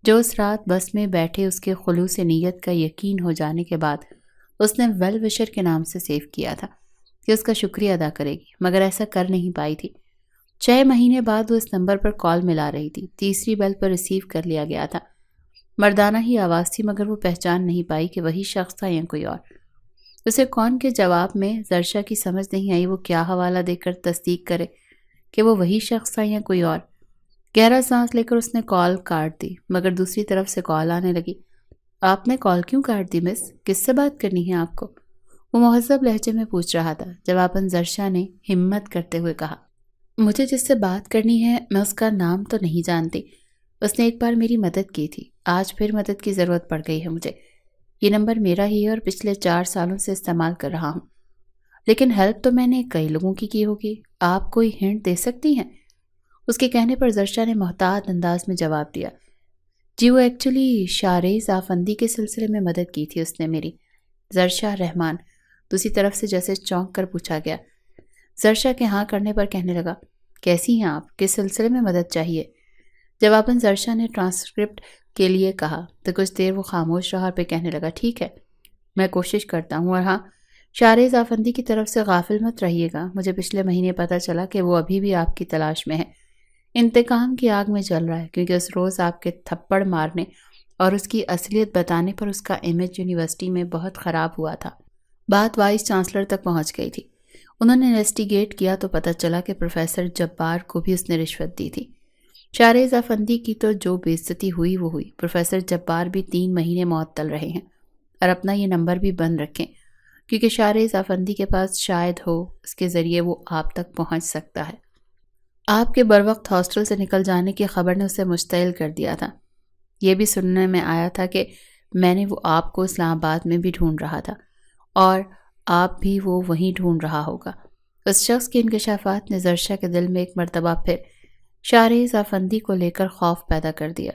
جو اس رات بس میں بیٹھے اس کے خلوص نیت کا یقین ہو جانے کے بعد اس نے ویل وشر کے نام سے سیو کیا تھا کہ اس کا شکریہ ادا کرے گی، مگر ایسا کر نہیں پائی تھی۔ 6 مہینے بعد وہ اس نمبر پر کال ملا رہی تھی۔ تیسری بیل پر ریسیو کر لیا گیا تھا۔ مردانہ ہی آواز تھی مگر وہ پہچان نہیں پائی کہ وہی شخص تھا یا کوئی اور۔ اسے کون کے جواب میں زرشا کی سمجھ نہیں آئی وہ کیا حوالہ دے کر تصدیق کرے کہ وہ وہی شخص تھا یا کوئی اور۔ گہرا سانس لے کر اس نے کال کاٹ دی، مگر دوسری طرف سے کال آنے لگی۔ آپ نے کال کیوں کاٹ دی مس؟ کس سے بات کرنی ہے آپ کو؟ وہ مہذب لہجے میں پوچھ رہا تھا۔ جواباً زرشا نے ہمت کرتے ہوئے کہا، مجھے جس سے بات کرنی ہے میں اس کا نام تو نہیں جانتی۔ اس نے ایک بار میری مدد کی تھی، آج پھر مدد کی ضرورت پڑ گئی ہے مجھے۔ یہ نمبر میرا ہی ہے اور پچھلے 4 سالوں سے استعمال کر رہا ہوں، لیکن ہیلپ تو میں نے کئی لوگوں کی ہوگی، آپ کوئی ہنٹ دے سکتی ہیں؟ اس کے کہنے پر زرشا نے محتاط انداز میں جواب دیا، جی وہ ایکچولی شارز آفندی کے سلسلے میں مدد کی تھی اس نے میری۔ زرشا رحمان دوسری طرف سے جیسے چونک کر پوچھا گیا۔ زرشا کے ہاں کرنے پر کہنے لگا، کیسی ہیں آپ؟ کس سلسلے میں مدد چاہیے؟ جواباً زرشا نے ٹرانسکرپٹ کے لیے کہا تو کچھ دیر وہ خاموش رہا اور پھر کہنے لگا، ٹھیک ہے میں کوشش کرتا ہوں، اور ہاں شارز آفندی کی طرف سے غافل مت رہیے گا۔ مجھے پچھلے مہینے پتہ چلا کہ وہ ابھی بھی آپ کی تلاش میں ہے، انتقام کی آگ میں جل رہا ہے کیونکہ اس روز آپ کے تھپڑ مارنے اور اس کی اصلیت بتانے پر اس کا امیج یونیورسٹی میں بہت خراب ہوا تھا۔ بات وائس چانسلر تک پہنچ گئی تھی۔ انہوں نے انویسٹیگیٹ کیا تو پتہ چلا کہ پروفیسر جبار کو بھی اس نے رشوت دی تھی۔ شارز آفندی کی تو جو بے عزتی ہوئی وہ ہوئی، پروفیسر جبار بھی 3 مہینے معطل رہے ہیں اور اپنا یہ نمبر بھی بند رکھیں کیونکہ شارز آفندی کے پاس شاید ہو اس کے ذریعے وہ آپ تک پہنچ سکتا ہے۔ آپ کے بروقت ہاسٹل سے نکل جانے کی خبر نے اسے مشتعل کر دیا تھا۔ یہ بھی سننے میں آیا تھا کہ میں نے وہ آپ کو اسلام آباد میں بھی ڈھونڈ رہا تھا اور آپ بھی وہ وہیں ڈھونڈ رہا ہوگا۔ اس شخص کے انکشافات نے زرشا کے دل میں ایک مرتبہ پھر شارز آفندی کو لے کر خوف پیدا کر دیا۔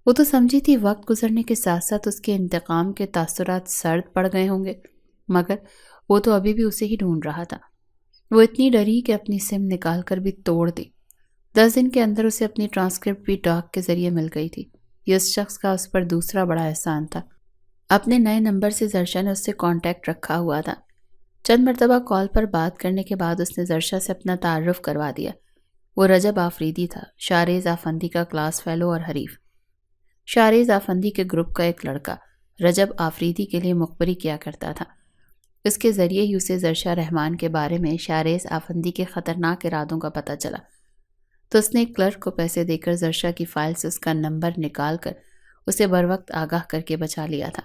وہ تو سمجھی تھی وقت گزرنے کے ساتھ ساتھ اس کے انتقام کے تاثرات سرد پڑ گئے ہوں گے، مگر وہ تو ابھی بھی اسے ہی ڈھونڈ رہا تھا۔ وہ اتنی ڈری کہ اپنی سم نکال کر بھی توڑ دی۔ 10 دن کے اندر اسے اپنی ٹرانسکرپٹ بھی ڈاک کے ذریعے مل گئی تھی۔ یہ اس شخص کا اس پر دوسرا بڑا احسان تھا۔ اپنے نئے نمبر سے زرشا نے اس سے کانٹیکٹ رکھا ہوا تھا۔ چند مرتبہ کال پر بات کرنے کے بعد اس نے زرشا سے اپنا تعارف کروا دیا۔ وہ رجب آفریدی تھا، شارز آفندی کا کلاس فیلو اور حریف۔ شارز آفندی کے گروپ کا ایک لڑکا رجب آفریدی کے لیے مخبری کیا کرتا تھا۔ اس کے ذریعے ہی اسے زرشا رحمان کے بارے میں شارز آفندی کے خطرناک ارادوں کا پتہ چلا، تو اس نے ایک کلرک کو پیسے دے کر زرشا کی فائل سے اس کا نمبر نکال کر اسے بروقت آگاہ کر کے بچا لیا تھا۔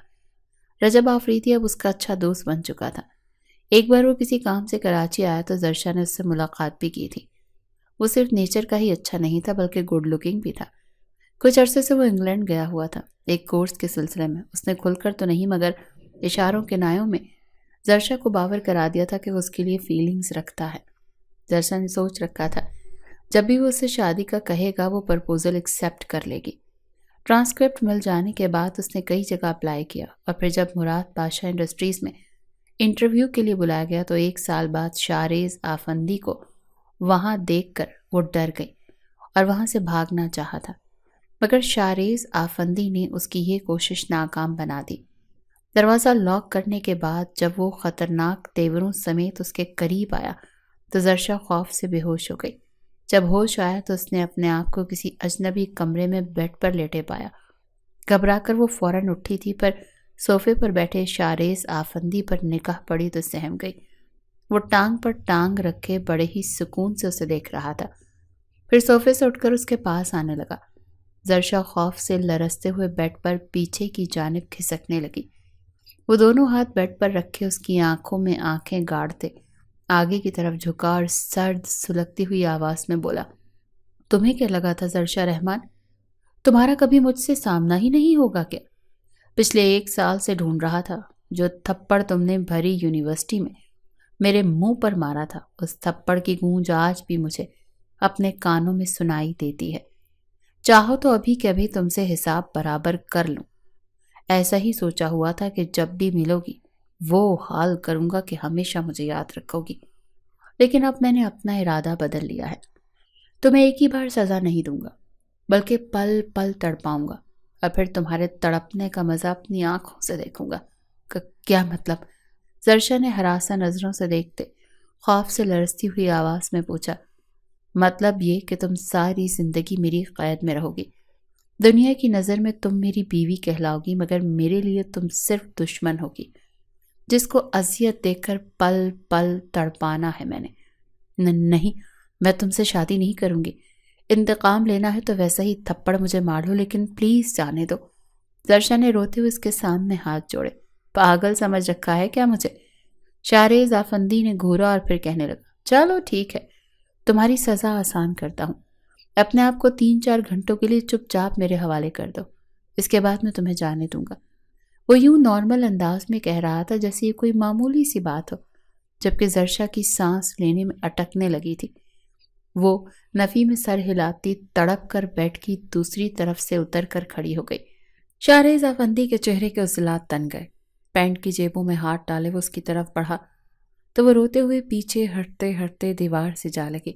رجب آفریدی اب اس کا اچھا دوست بن چکا تھا۔ ایک بار وہ کسی کام سے کراچی آیا تو زرشا نے اس سے ملاقات بھی کی تھی۔ وہ صرف نیچر کا ہی اچھا نہیں تھا بلکہ گڈ لکنگ بھی تھا۔ کچھ عرصے سے وہ انگلینڈ گیا ہوا تھا ایک کورس کے سلسلے میں۔ اس نے کھل کر تو نہیں مگر اشاروں کنایوں میں زرشا کو باور کرا دیا تھا کہ وہ اس کے لیے فیلنگز رکھتا ہے۔ زرشا نے سوچ رکھا تھا جب بھی وہ اسے شادی کا کہے گا وہ پرپوزل ایکسیپٹ کر لے گی۔ ٹرانسکرپٹ مل جانے کے بعد اس نے کئی جگہ اپلائی کیا اور پھر جب مراد بادشاہ انڈسٹریز میں انٹرویو کے لیے بلایا گیا تو 1 سال بعد شارز آفندی کو وہاں دیکھ کر وہ ڈر گئی اور وہاں سے بھاگنا چاہا تھا، مگر شارز آفندی نے اس کی یہ کوشش ناکام بنا دی۔ دروازہ لاک کرنے کے بعد جب وہ خطرناک تیوروں سمیت اس کے قریب آیا تو زرشا خوف سے بے ہوش ہو گئی۔ جب ہوش آیا تو اس نے اپنے آپ کو کسی اجنبی کمرے میں بیڈ پر لیٹے پایا۔ گھبرا کر وہ فوراً اٹھی تھی پر صوفے پر بیٹھے شارز آفندی پر نگاہ پڑی تو سہم گئی۔ وہ ٹانگ پر ٹانگ رکھے بڑے ہی سکون سے اسے دیکھ رہا تھا، پھر صوفے سے اٹھ کر اس کے پاس آنے لگا۔ زرشا خوف سے لرزتے ہوئے بیڈ پر پیچھے کی جانب کھسکنے لگی۔ وہ دونوں ہاتھ بیڈ پر رکھے اس کی آنکھوں میں آنکھیں گاڑتے آگے کی طرف جھکا اور سرد سلگتی ہوئی آواز میں بولا، تمہیں کیا لگا تھا زرشا رحمان؟ تمہارا کبھی مجھ سے سامنا ہی نہیں ہوگا کیا؟ پچھلے 1 سال سے ڈھونڈ رہا تھا۔ جو تھپڑ تم نے بھری یونیورسٹی میں میرے منہ پر مارا تھا اس تھپڑ کی گونج آج بھی مجھے اپنے کانوں میں سنائی دیتی ہے۔ چاہو تو ابھی کے ابھی تم سے حساب برابر کر لوں۔ ایسا ہی سوچا ہوا تھا کہ جب بھی ملو گی وہ حال کروں گا کہ ہمیشہ مجھے یاد رکھو گی، لیکن اب میں نے اپنا ارادہ بدل لیا ہے۔ تمہیں ایک ہی بار سزا نہیں دوں گا بلکہ پل پل تڑپاؤں گا اور پھر تمہارے تڑپنے کا مزہ اپنی آنکھوں سے دیکھوں گا۔ کیا مطلب؟ زرشا نے ہراساں نظروں سے دیکھتے خوف سے لرزتی ہوئی آواز میں پوچھا۔ مطلب یہ کہ تم ساری زندگی میری قید میں رہو گی۔ دنیا کی نظر میں تم میری بیوی کہلاؤ گی مگر میرے لیے تم صرف دشمن ہوگی جس کو اذیت دے کر پل پل تڑپانا ہے میں نے۔ نہیں، میں تم سے شادی نہیں کروں گی۔ انتقام لینا ہے تو ویسا ہی تھپڑ مجھے مار لو لیکن پلیز جانے دو۔ زرشا نے روتے ہوئے اس کے سامنے ہاتھ جوڑے۔ پاگل سمجھ رکھا ہے کیا مجھے؟ شارز آفندی نے گھورا اور پھر کہنے لگا، چلو ٹھیک ہے، تمہاری سزا آسان کرتا ہوں۔ اپنے آپ کو 3-4 گھنٹوں کے لیے چپ چاپ میرے حوالے کر دو، اس کے بعد میں تمہیں جانے دوں گا۔ وہ یوں نارمل انداز میں کہہ رہا تھا جیسے یہ کوئی معمولی سی بات ہو، جبکہ زرشا کی سانس لینے میں اٹکنے لگی تھی۔ وہ نفی میں سر ہلاتی تڑپ کر بیڈ کی دوسری طرف سے اتر کر کھڑی ہو گئی۔ شارز آفندی کے چہرے کے عضلات تن گئے۔ پینٹ کی جیبوں میں ہاتھ ڈالے وہ اس کی طرف بڑھا تو وہ روتے ہوئے پیچھے ہٹتے ہٹتے دیوار سے جا لگی۔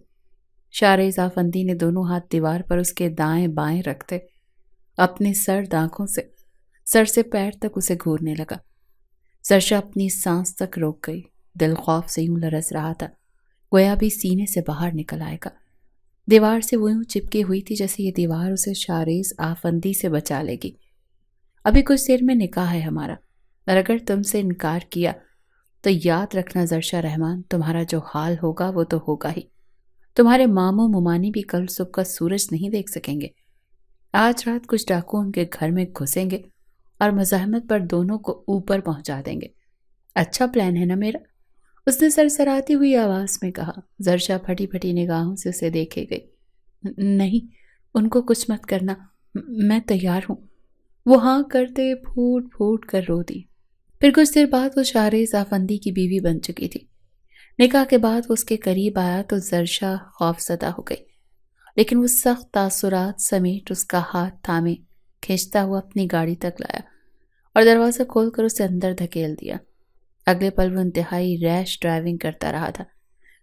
شارز آفندی نے دونوں ہاتھ دیوار پر اس کے دائیں بائیں رکھتے اپنی سرد آنکھوں سے سر سے پیر تک اسے گھورنے لگا۔ زرشا اپنی سانس تک روک گئی۔ دل خوف سے یوں لرز رہا تھا گویا بھی سینے سے باہر نکل آئے گا۔ دیوار سے وہ یوں چپکی ہوئی تھی جیسے یہ دیوار اسے شارز آفندی سے بچا لے گی۔ ابھی کچھ دیر میں نکاح ہے ہمارا، اور اگر تم سے انکار کیا تو یاد رکھنا زرشا رحمان، تمہارا جو حال ہوگا وہ تو ہوگا ہی۔ تمہارے ماموں ممانی بھی کل صبح کا سورج نہیں دیکھ سکیں گے۔ آج رات کچھ ڈاکو ان کے گھر میں گھسیں گے اور مزاحمت پر دونوں کو اوپر پہنچا دیں گے۔ اچھا پلان ہے نا میرا؟ اس نے سرسراتی ہوئی آواز میں کہا۔ زرشا پھٹی پھٹی نگاہوں سے اسے دیکھے گئی۔ نہیں، ان کو کچھ مت کرنا، میں تیار ہوں۔ وہ ہاں کرتے پھوٹ پھوٹ کر رو دی۔ پھر کچھ دیر بعد وہ شارز آفندی کی بیوی بن چکی تھی۔ نکاح کے بعد وہ اس کے قریب آیا تو زرشا خوف زدہ ہو گئی، لیکن وہ سخت تاثرات سمیت اس کا ہاتھ تھامے کھینچتا ہوا اپنی گاڑی تک لایا اور دروازہ کھول کر اسے اندر دھکیل دیا۔ اگلے پل وہ انتہائی ریش ڈرائیونگ کرتا رہا تھا،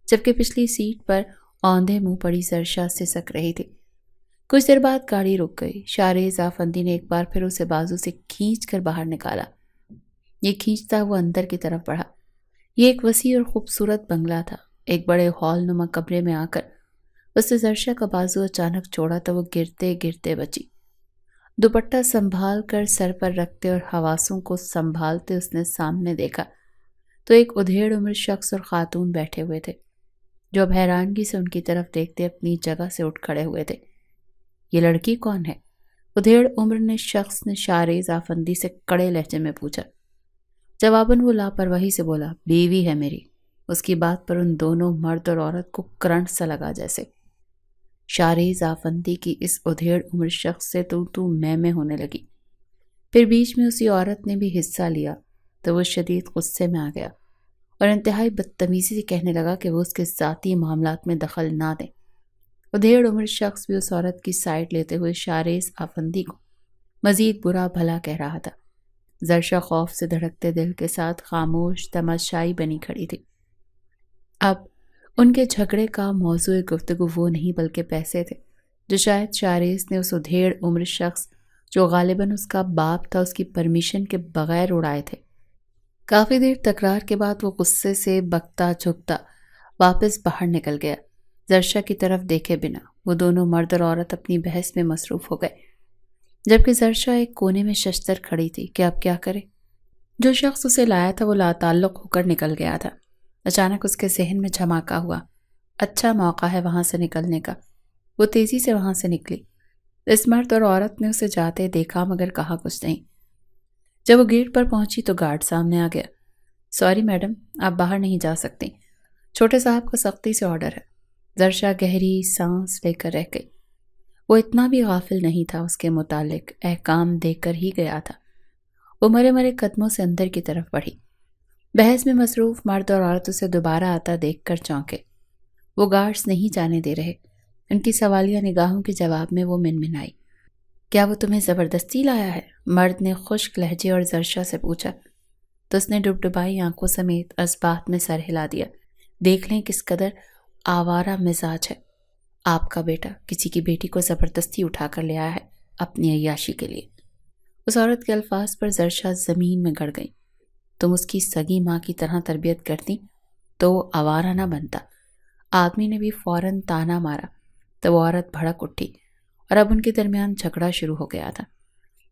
جبکہ پچھلی سیٹ پر اوندھے منہ پڑی زرشا سسک رہی تھی۔ کچھ دیر بعد گاڑی رک گئی۔ شارز آفندی نے ایک بار پھر اسے بازو سے کھینچ کر باہر نکالا۔ یہ کھینچتا وہ اندر کی طرف بڑھا۔ یہ ایک وسیع اور خوبصورت بنگلہ تھا۔ ایک بڑے ہال نما کمرے میں آ کر اس نے زرشا کا بازو اچانک چھوڑا تو وہ گرتے گرتے بچی۔ دوپٹہ سنبھال کر سر پر رکھتے اور حواسوں کو سنبھالتے اس نے سامنے دیکھا تو ایک ادھیڑ عمر شخص اور خاتون بیٹھے ہوئے تھے جو اب حیرانگی سے ان کی طرف دیکھتے اپنی جگہ سے اٹھ کھڑے ہوئے تھے۔ یہ لڑکی کون ہے؟ ادھیڑ عمر نے شخص نے شارز آفندی سے کڑے لہجے میں پوچھا۔ جواباً وہ لاپرواہی سے بولا، بیوی ہے میری۔ اس کی بات پر ان دونوں مرد اور عورت کو کرنٹ سا لگا جیسے۔ شارز آفندی کی اس ادھیڑ عمر شخص سے تو میں ہونے لگی۔ پھر بیچ میں اسی عورت نے بھی حصہ لیا تو وہ شدید غصے میں آ گیا اور انتہائی بدتمیزی سے کہنے لگا کہ وہ اس کے ذاتی معاملات میں دخل نہ دیں۔ ادھیڑ عمر شخص بھی اس عورت کی سائڈ لیتے ہوئے شارز آفندی کو مزید برا بھلا کہہ رہا تھا۔ زرشا خوف سے دھڑکتے دل کے ساتھ خاموش تماشائی بنی کھڑی تھی۔ اب ان کے جھگڑے کا موضوع گفتگو وہ نہیں بلکہ پیسے تھے جو شاید شارز نے اس ادھیڑ عمر شخص جو غالباً اس کا باپ تھا اس کی پرمیشن کے بغیر اڑائے تھے۔ کافی دیر تکرار کے بعد وہ غصے سے بکتا جھکتا واپس باہر نکل گیا، زرشا کی طرف دیکھے بنا۔ وہ دونوں مرد اور عورت اپنی بحث میں مصروف ہو گئے جبکہ زرشا ایک کونے میں ششتر کھڑی تھی کہ اب کیا کرے۔ جو شخص اسے لایا تھا وہ لاتعلق ہو کر نکل گیا تھا۔ اچانک اس کے ذہن میں جھماکا ہوا، اچھا موقع ہے وہاں سے نکلنے کا۔ وہ تیزی سے وہاں سے نکلی۔ اس مرد اور عورت نے اسے جاتے دیکھا مگر کہا کچھ نہیں۔ جب وہ گیٹ پر پہنچی تو گارڈ سامنے آ گیا۔ سوری میڈم، آپ باہر نہیں جا سکتی، چھوٹے صاحب کا سختی سے آرڈر ہے۔ زرشا گہری سانس لے کر رہ گئی۔ وہ اتنا بھی غافل نہیں تھا، اس کے متعلق احکام دے کر ہی گیا تھا۔ وہ مرے مرے قدموں سے اندر کی طرف بڑھی۔ بحث میں مصروف مرد اور عورت اسے دوبارہ آتا دیکھ کر چونکے۔ وہ گارڈز نہیں جانے دے رہے۔ ان کی سوالیہ نگاہوں کے جواب میں وہ منمنائی۔ کیا وہ تمہیں زبردستی لایا ہے؟ مرد نے خشک لہجے اور زرشا سے پوچھا تو اس نے ڈبڈبائی آنکھوں سمیت اس بات میں سر ہلا دیا۔ دیکھ لیں کس قدر آوارہ مزاج ہے۔ آپ کا بیٹا کسی کی بیٹی کو زبردستی اٹھا کر لے آیا ہے اپنی عیاشی کے لیے۔ اس عورت کے الفاظ پر زرشا زمین میں گڑ گئی۔ تم اس کی سگی ماں کی طرح تربیت کرتی تو وہ آوارہ نہ بنتا۔ آدمی نے بھی فوراً تانا مارا تو وہ عورت بھڑک اٹھی اور اب ان کے درمیان جھگڑا شروع ہو گیا تھا۔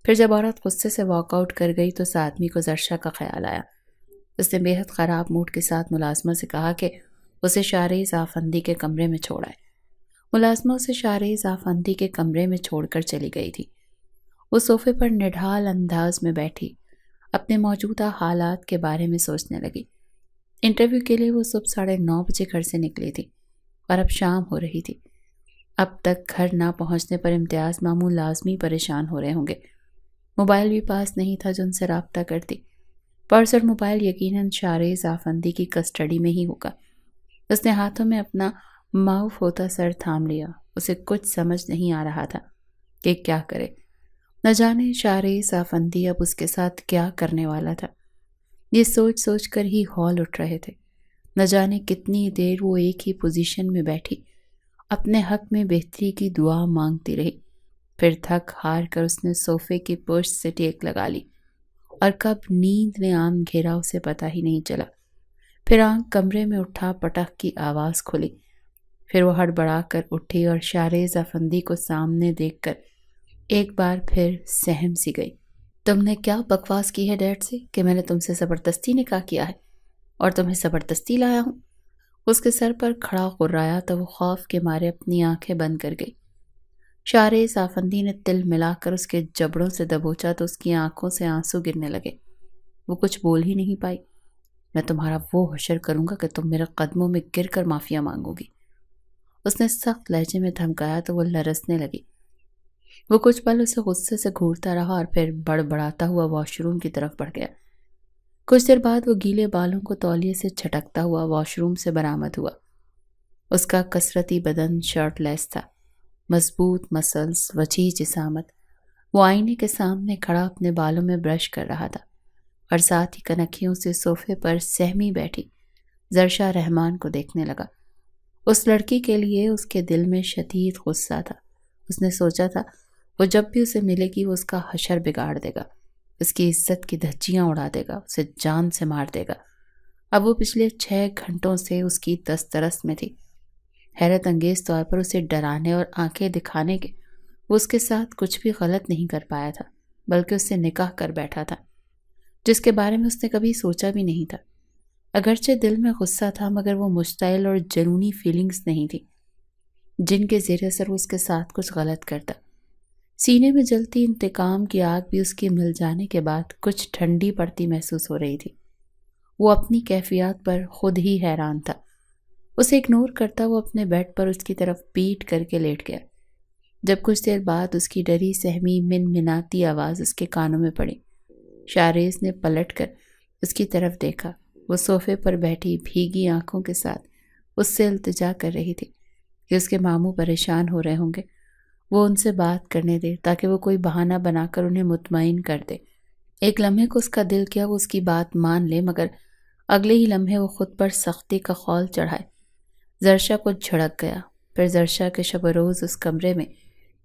پھر جب عورت غصے سے واک آؤٹ کر گئی تو اس آدمی کو زرشا کا خیال آیا۔ اس نے بے حد خراب موڈ کے ساتھ ملازمہ سے کہا کہ اسے شارز آفندی کے کمرے میں چھوڑ آئے۔ ملازمہ اسے شارز آفندی کے کمرے میں چھوڑ کر چلی گئی تھی۔ وہ صوفے پر نڈھال انداز میں بیٹھی اپنے موجودہ حالات کے بارے میں سوچنے لگی۔ انٹرویو کے لیے وہ صبح 9:30 بجے گھر سے نکلی تھی اور اب شام ہو رہی تھی۔ اب تک گھر نہ پہنچنے پر امتیاز ماموں لازمی پریشان ہو رہے ہوں گے۔ موبائل بھی پاس نہیں تھا جو ان سے رابطہ کرتی۔ پرس اور موبائل یقیناً شارز آفندی کی کسٹڈی میں ہی ہوگا۔ اس نے ہاتھوں میں اپنا معاف ہوتا سر تھام لیا۔ اسے کچھ سمجھ نہیں آ رہا تھا کہ کیا کرے۔ نہ جانے شارز آفندی اب اس کے ساتھ کیا کرنے والا تھا۔ یہ سوچ سوچ کر ہی ہول اٹھ رہے تھے۔ نہ جانے کتنی دیر وہ ایک ہی پوزیشن میں بیٹھی اپنے حق میں بہتری کی دعا مانگتی رہی۔ پھر تھک ہار کر اس نے صوفے کی پشت سے ٹیک لگا لی اور کب نیند نے آنکھ گھیرا اسے پتہ ہی نہیں چلا۔ پھر آنکھ کمرے میں اٹھا پٹخ کی آواز کھلی۔ پھر وہ ہڑبڑا کر اٹھی اور شارز آفندی کو سامنے دیکھ کر ایک بار پھر سہم سی گئی۔ تم نے کیا بکواس کی ہے ڈیڈ سے کہ میں نے تم سے زبردستی نکاح کیا ہے اور تمہیں زبردستی لایا ہوں؟ اس کے سر پر کھڑا غرایا تو وہ خوف کے مارے اپنی آنکھیں بند کر گئی۔ شارز آفندی نے تل ملا کر اس کے جبڑوں سے دبوچا تو اس کی آنکھوں سے آنسو گرنے لگے۔ وہ کچھ بول ہی نہیں پائی۔ میں تمہارا وہ حشر کروں گا کہ تم میرے قدموں میں گر کر معافیا مانگو گی، اس نے سخت لہجے میں دھمکایا تو وہ لرزنے لگی۔ وہ کچھ پل اسے غصے سے گھورتا رہا اور پھر بڑبڑاتا ہوا واش روم کی طرف بڑھ گیا۔ کچھ دیر بعد وہ گیلے بالوں کو تولیے سے چھٹکتا ہوا واش روم سے برآمد ہوا۔ اس کا کثرتی بدن شرٹ لیس تھا، مضبوط مسلز، وسیع جسامت۔ وہ آئینے کے سامنے کھڑا اپنے بالوں میں برش کر رہا تھا اور ساتھ ہی کنکھیوں سے صوفے پر سہمی بیٹھی زرشا رحمان کو دیکھنے لگا۔ اس لڑکی کے لیے اس کے دل میں شدید غصہ تھا۔ اس نے سوچا تھا وہ جب بھی اسے ملے گی وہ اس کا حشر بگاڑ دے گا۔ اس کی عزت کی دھجیاں اڑا دے گا، اسے جان سے مار دے گا۔ اب وہ پچھلے 6 گھنٹوں سے اس کی دسترس میں تھی۔ حیرت انگیز طور پر اسے ڈرانے اور آنکھیں دکھانے کے وہ اس کے ساتھ کچھ بھی غلط نہیں کر پایا تھا، بلکہ اس سے نکاح کر بیٹھا تھا، جس کے بارے میں اس نے کبھی سوچا بھی نہیں تھا۔ اگرچہ دل میں غصہ تھا، مگر وہ مشتعل اور جنونی فیلنگز نہیں تھی جن کے زیر اثر وہ اس کے ساتھ کچھ غلط کرتا۔ سینے میں جلتی انتقام کی آگ بھی اس کے مل جانے کے بعد کچھ ٹھنڈی پڑتی محسوس ہو رہی تھی۔ وہ اپنی کیفیات پر خود ہی حیران تھا۔ اسے اگنور کرتا وہ اپنے بیڈ پر اس کی طرف پیٹ کر کے لیٹ گیا۔ جب کچھ دیر بعد اس کی ڈری سہمی منمناتی آواز اس کے کانوں میں پڑی، شاریز نے پلٹ کر اس کی طرف دیکھا۔ وہ صوفے پر بیٹھی بھیگی آنکھوں کے ساتھ اس سے التجا کر رہی تھی کہ اس کے ماموں پریشان ہو رہے ہوں گے، وہ ان سے بات کرنے دے تاکہ وہ کوئی بہانہ بنا کر انہیں مطمئن کر دے۔ ایک لمحے کو اس کا دل کیا وہ اس کی بات مان لے، مگر اگلے ہی لمحے وہ خود پر سختی کا خول چڑھائے۔ زرشا کو جھڑک گیا۔ پھر زرشا کے شب و روز اس کمرے میں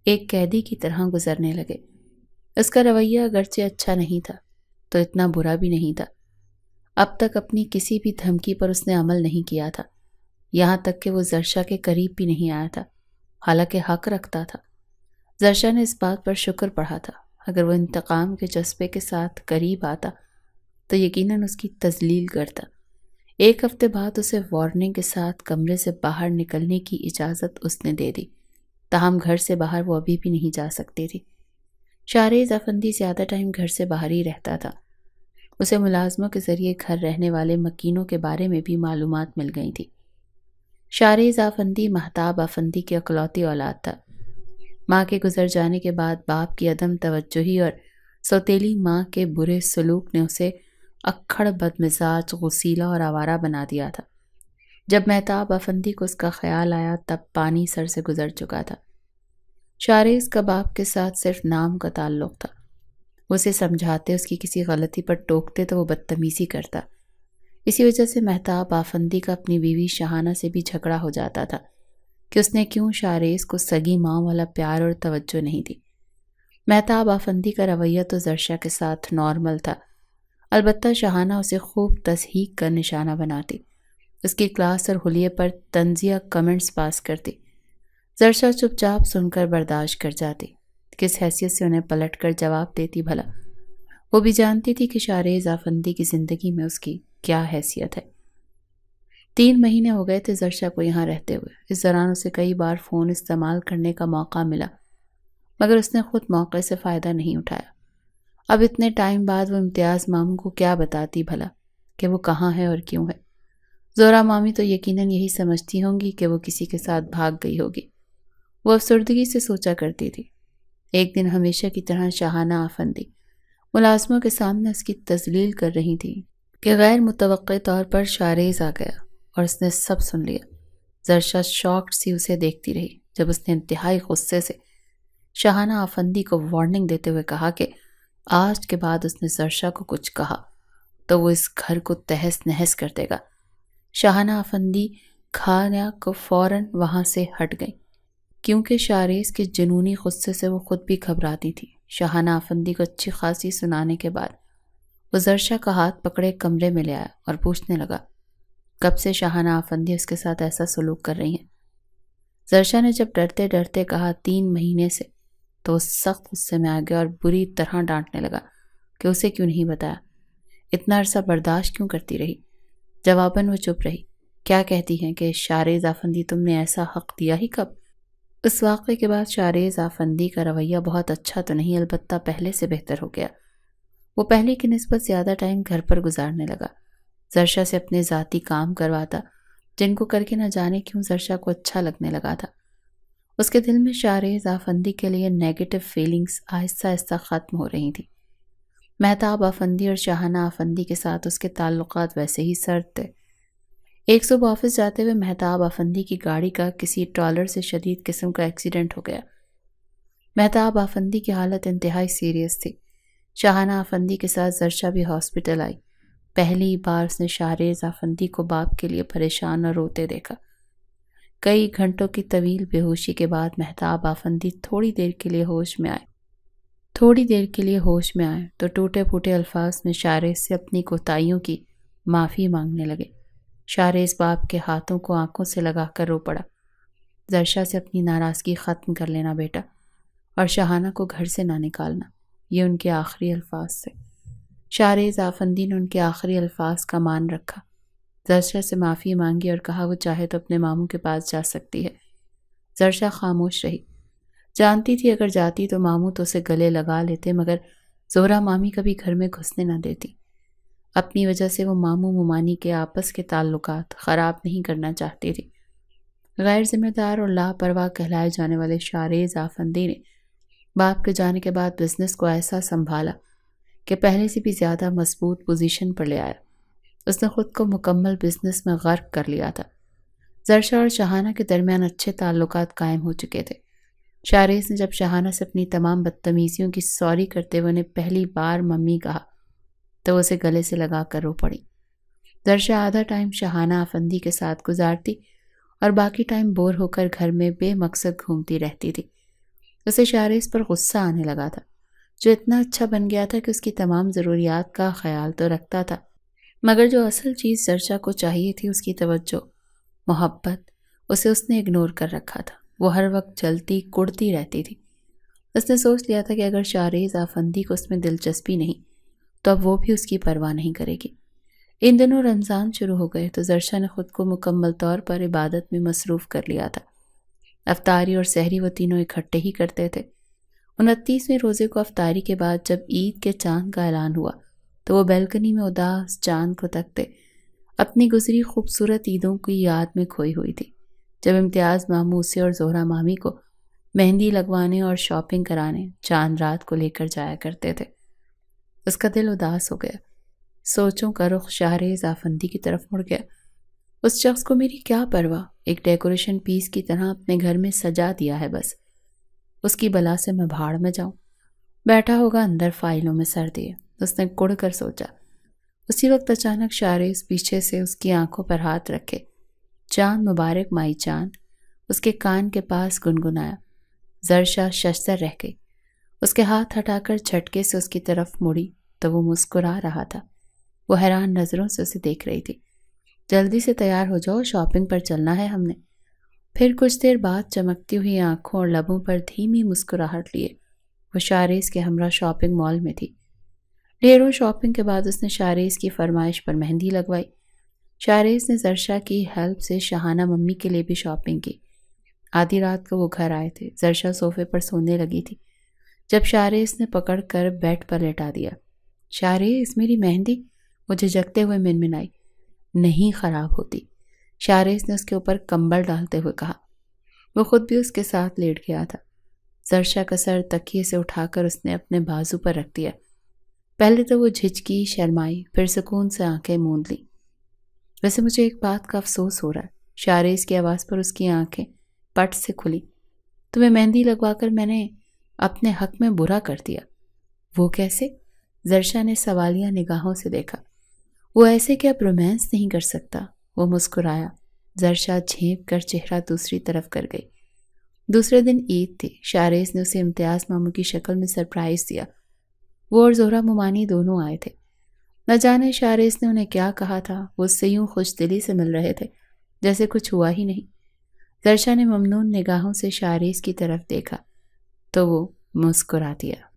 ایک قیدی کی طرح گزرنے لگے۔ اس کا رویہ اگرچہ اچھا نہیں تھا تو اتنا برا بھی نہیں تھا۔ اب تک اپنی کسی بھی دھمکی پر اس نے عمل نہیں کیا تھا، یہاں تک کہ وہ زرشا کے قریب بھی نہیں آیا تھا، حالانکہ حق رکھتا تھا۔ زرشا نے اس بات پر شکر پڑھا تھا، اگر وہ انتقام کے جذبے کے ساتھ قریب آتا تو یقیناً اس کی تذلیل کرتا۔ 1 ہفتے بعد اسے وارننگ کے ساتھ کمرے سے باہر نکلنے کی اجازت اس نے دے دی، تاہم گھر سے باہر وہ ابھی بھی نہیں جا سکتی تھی۔ شاریز افندی زیادہ ٹائم گھر سے باہر ہی رہتا تھا۔ اسے ملازموں کے ذریعے گھر رہنے والے مکینوں کے بارے میں بھی معلومات مل گئی تھی۔ شاریز افندی مہتاب افندی کی اکلوتی اولاد تھا۔ ماں کے گزر جانے کے بعد باپ کی عدم توجہی اور سوتیلی ماں کے برے سلوک نے اسے اکھڑ بدمزاج، غسیلا اور آوارہ بنا دیا تھا۔ جب مہتاب افندی کو اس کا خیال آیا تب پانی سر سے گزر چکا تھا۔ شاریز کا باپ کے ساتھ صرف نام کا تعلق تھا۔ وہ اسے سمجھاتے، اس کی کسی غلطی پر ٹوکتے تو وہ بدتمیزی کرتا۔ اسی وجہ سے مہتاب افندی کا اپنی بیوی شہانہ سے بھی جھگڑا ہو جاتا تھا کہ اس نے کیوں شاریز کو سگی ماں والا پیار اور توجہ نہیں دی۔ مہتاب افندی کا رویہ تو زرشا کے ساتھ نارمل تھا، البتہ شہانہ اسے خوب تضحیک کا نشانہ بناتی، اس کی کلاس اور حلیے پر طنزیہ کمنٹس پاس کرتی۔ زرشا چپ چاپ سن کر برداشت کر جاتی، کس حیثیت سے انہیں پلٹ کر جواب دیتی بھلا؟ وہ بھی جانتی تھی کہ شاریز افندی کی زندگی میں اس کی کیا حیثیت ہے۔ 3 مہینے ہو گئے تھے زرشا کو یہاں رہتے ہوئے۔ اس دوران اسے کئی بار فون استعمال کرنے کا موقع ملا، مگر اس نے خود موقع سے فائدہ نہیں اٹھایا۔ اب اتنے ٹائم بعد وہ امتیاز ماموں کو کیا بتاتی بھلا کہ وہ کہاں ہے اور کیوں ہے؟ زورا مامی تو یقیناً یہی سمجھتی ہوں گی کہ وہ کسی کے ساتھ بھاگ گئی ہوگی، وہ افسردگی سے سوچا کرتی تھی۔ ایک دن ہمیشہ کی طرح شہانہ افندی ملازموں کے سامنے اس کی تذلیل کر رہی تھی کہ غیر متوقع طور پر شاریز آ گیا اور اس نے سب سن لیا۔ زرشا شاکڈ سی اسے دیکھتی رہی جب اس نے انتہائی غصے سے شہانہ افندی کو وارننگ دیتے ہوئے کہا کہ آج کے بعد اس نے زرشا کو کچھ کہا تو وہ اس گھر کو تہس نہس کر دے گا۔ شہانہ افندی کھانا کو فوراً وہاں سے ہٹ گئی، کیونکہ شاریز کے جنونی غصے سے وہ خود بھی گھبراتی تھی۔ شہانہ افندی کو اچھی خاصی سنانے کے بعد وہ زرشا کا ہاتھ پکڑے کمرے میں لے آیا اور پوچھنے لگا کب سے شہانہ افندی اس کے ساتھ ایسا سلوک کر رہی ہیں؟ زرشا نے جب ڈرتے ڈرتے کہا 3 مہینے سے، تو اس سخت غصے میں آ گیا اور بری طرح ڈانٹنے لگا کہ اسے کیوں نہیں بتایا، اتنا عرصہ برداشت کیوں کرتی رہی؟ جواباً وہ چپ رہی۔ کیا کہتی ہیں کہ شاریز افندی تم نے ایسا حق دیا ہی کب؟ اس واقعے کے بعد شاریز افندی کا رویہ بہت اچھا تو نہیں، البتہ پہلے سے بہتر ہو گیا۔ وہ پہلے کی نسبت زیادہ ٹائم گھر پر گزارنے لگا، زرشا سے اپنے ذاتی کام کرواتا جن کو کر کے نہ جانے کیوں زرشا کو اچھا لگنے لگا تھا۔ اس کے دل میں شاریز افندی کے لیے نیگیٹو فیلنگز آہستہ آہستہ ختم ہو رہی تھیں۔ مہتاب افندی اور شہانہ افندی کے ساتھ اس کے تعلقات ویسے ہی سرد تھے۔ ایک صبح آفس جاتے ہوئے مہتاب افندی کی گاڑی کا کسی ٹرالر سے شدید قسم کا ایکسیڈنٹ ہو گیا۔ مہتاب افندی کی حالت انتہائی سیریس تھی۔ شہانہ افندی کے ساتھ زرشا بھی ہاسپٹل آئی۔ پہلی بار اس نے شاریز افندی کو باپ کے لیے پریشان اور روتے دیکھا۔ کئی گھنٹوں کی طویل بے ہوشی کے بعد مہتاب افندی تھوڑی دیر کے لیے ہوش میں آئے۔ تھوڑی دیر کے لیے ہوش میں آئے تو ٹوٹے پھوٹے الفاظ میں شارز سے اپنی کوتاہیوں کی معافی مانگنے لگے۔ شارز باپ کے ہاتھوں کو آنکھوں سے لگا کر رو پڑا۔ زرشا سے اپنی ناراضگی ختم کر لینا بیٹا، اور شہانہ کو گھر سے نہ نکالنا، یہ ان کے آخری الفاظ تھے۔ شارز آفندی نے ان کے آخری الفاظ کا مان رکھا، زرشا سے معافی مانگی اور کہا وہ چاہے تو اپنے ماموں کے پاس جا سکتی ہے۔ زرشا خاموش رہی، جانتی تھی اگر جاتی تو ماموں تو اسے گلے لگا لیتے، مگر زہرا مامی کبھی گھر میں گھسنے نہ دیتی۔ اپنی وجہ سے وہ ماموں ممانی کے آپس کے تعلقات خراب نہیں کرنا چاہتی تھی۔ غیر ذمہ دار اور لاپرواہ کہلائے جانے والے شارز آفندی نے باپ کے جانے کے بعد بزنس کو ایسا سنبھالا کہ پہلے سے بھی زیادہ مضبوط پوزیشن پر لے آیا۔ اس نے خود کو مکمل بزنس میں غرق کر لیا تھا۔ زرشا اور شہانہ کے درمیان اچھے تعلقات قائم ہو چکے تھے۔ شارز نے جب شہانہ سے اپنی تمام بدتمیزیوں کی سوری کرتے ہوئے انہیں پہلی بار ممی کہا تو اسے گلے سے لگا کر رو پڑی۔ زرشا آدھا ٹائم شہانہ آفندی کے ساتھ گزارتی اور باقی ٹائم بور ہو کر گھر میں بے مقصد گھومتی رہتی تھی۔ اسے شارز پر غصہ آنے لگا تھا، جو اتنا اچھا بن گیا تھا کہ اس کی تمام ضروریات کا خیال تو رکھتا تھا، مگر جو اصل چیز زرشا کو چاہیے تھی، اس کی توجہ، محبت، اسے اس نے اگنور کر رکھا تھا۔ وہ ہر وقت جلتی کڑتی رہتی تھی۔ اس نے سوچ لیا تھا کہ اگر شارز آفندی کو اس میں دلچسپی نہیں تو اب وہ بھی اس کی پرواہ نہیں کرے گی۔ ان دنوں رمضان شروع ہو گئے تو زرشا نے خود کو مکمل طور پر عبادت میں مصروف کر لیا تھا۔ افطاری اور سحری وہ تینوں اکٹھے ہی کرتے تھے۔ 29ویں روزے کو افطاری کے بعد جب عید کے چاند کا اعلان ہوا تو وہ بیلکنی میں اداس چاند کو تکتے اپنی گزری خوبصورت عیدوں کی یاد میں کھوئی ہوئی تھی، جب امتیاز ماموں اسے اور زہرا مامی کو مہندی لگوانے اور شاپنگ کرانے چاند رات کو لے کر جایا کرتے تھے۔ اس کا دل اداس ہو گیا، سوچوں کا رخ شارز آفندی کی طرف مڑ گیا۔ اس شخص کو میری کیا پرواہ، ایک ڈیکوریشن پیس کی طرح اپنے گھر میں سجا دیا ہے، بس اس کی بلا سے میں بھاڑ میں جاؤں۔ بیٹھا ہوگا اندر فائلوں میں سر دیے، اس نے کڑ کر سوچا۔ اسی وقت اچانک شارز پیچھے سے اس کی آنکھوں پر ہاتھ رکھے، چاند مبارک مائی چاند، اس کے کان کے پاس گنگنایا۔ زرشا ششدر رہ گئی۔ اس کے ہاتھ ہٹا کر جھٹکے سے اس کی طرف مڑی تو وہ مسکرا رہا تھا۔ وہ حیران نظروں سے اسے دیکھ رہی تھی۔ جلدی سے تیار ہو جاؤ، شاپنگ پر چلنا ہے ہم نے۔ پھر کچھ دیر بعد چمکتی ہوئی آنکھوں اور لبوں پر دھیمی مسکراہٹ لیے وہ شارز کے ہمراہ شاپنگ مال میں تھی۔ ڈھیروں شاپنگ کے بعد اس نے شارز کی فرمائش پر مہندی لگوائی۔ شارز نے زرشا کی ہیلپ سے شہانہ ممی کے لیے بھی شاپنگ کی۔ آدھی رات کو وہ گھر آئے تھے۔ زرشا صوفے پر سونے لگی تھی جب شارز نے پکڑ کر بیڈ پر لٹا دیا۔ شارز، میری مہندی، وہ جھجکتے ہوئے منمنائی۔ نہیں خراب ہوتی، شارز نے اس کے اوپر کمبل ڈالتے ہوئے کہا۔ وہ خود بھی اس کے ساتھ لیٹ گیا تھا۔ زرشا کا سر تکیے سے اٹھا کر اس نے اپنے بازو پر رکھ دیا۔ پہلے تو وہ جھجکی، شرمائی، پھر سکون سے آنکھیں موند لی۔ ویسے مجھے ایک بات کا افسوس ہو رہا ہے، شارز کی آواز پر اس کی آنکھیں پٹ سے کھلی۔ تمہیں مہندی لگوا کر میں نے اپنے حق میں برا کر دیا۔ وہ کیسے؟ زرشا نے سوالیہ نگاہوں سے دیکھا۔ وہ ایسے کہ اب رومانس نہیں کر سکتا، وہ مسکرایا۔ زرشا جھینپ کر چہرہ دوسری طرف کر گئی۔ دوسرے دن عید تھی۔ شارز نے اسے امتیاز ماموں کی شکل میں سرپرائز دیا۔ وہ اور زہرا ممانی دونوں آئے تھے۔ نہ جانے شارز نے انہیں کیا کہا تھا، وہ اس سے یوں خوش دلی سے مل رہے تھے جیسے کچھ ہوا ہی نہیں۔ زرشا نے ممنون نگاہوں سے شارز کی طرف دیکھا تو وہ مسکرا دیا۔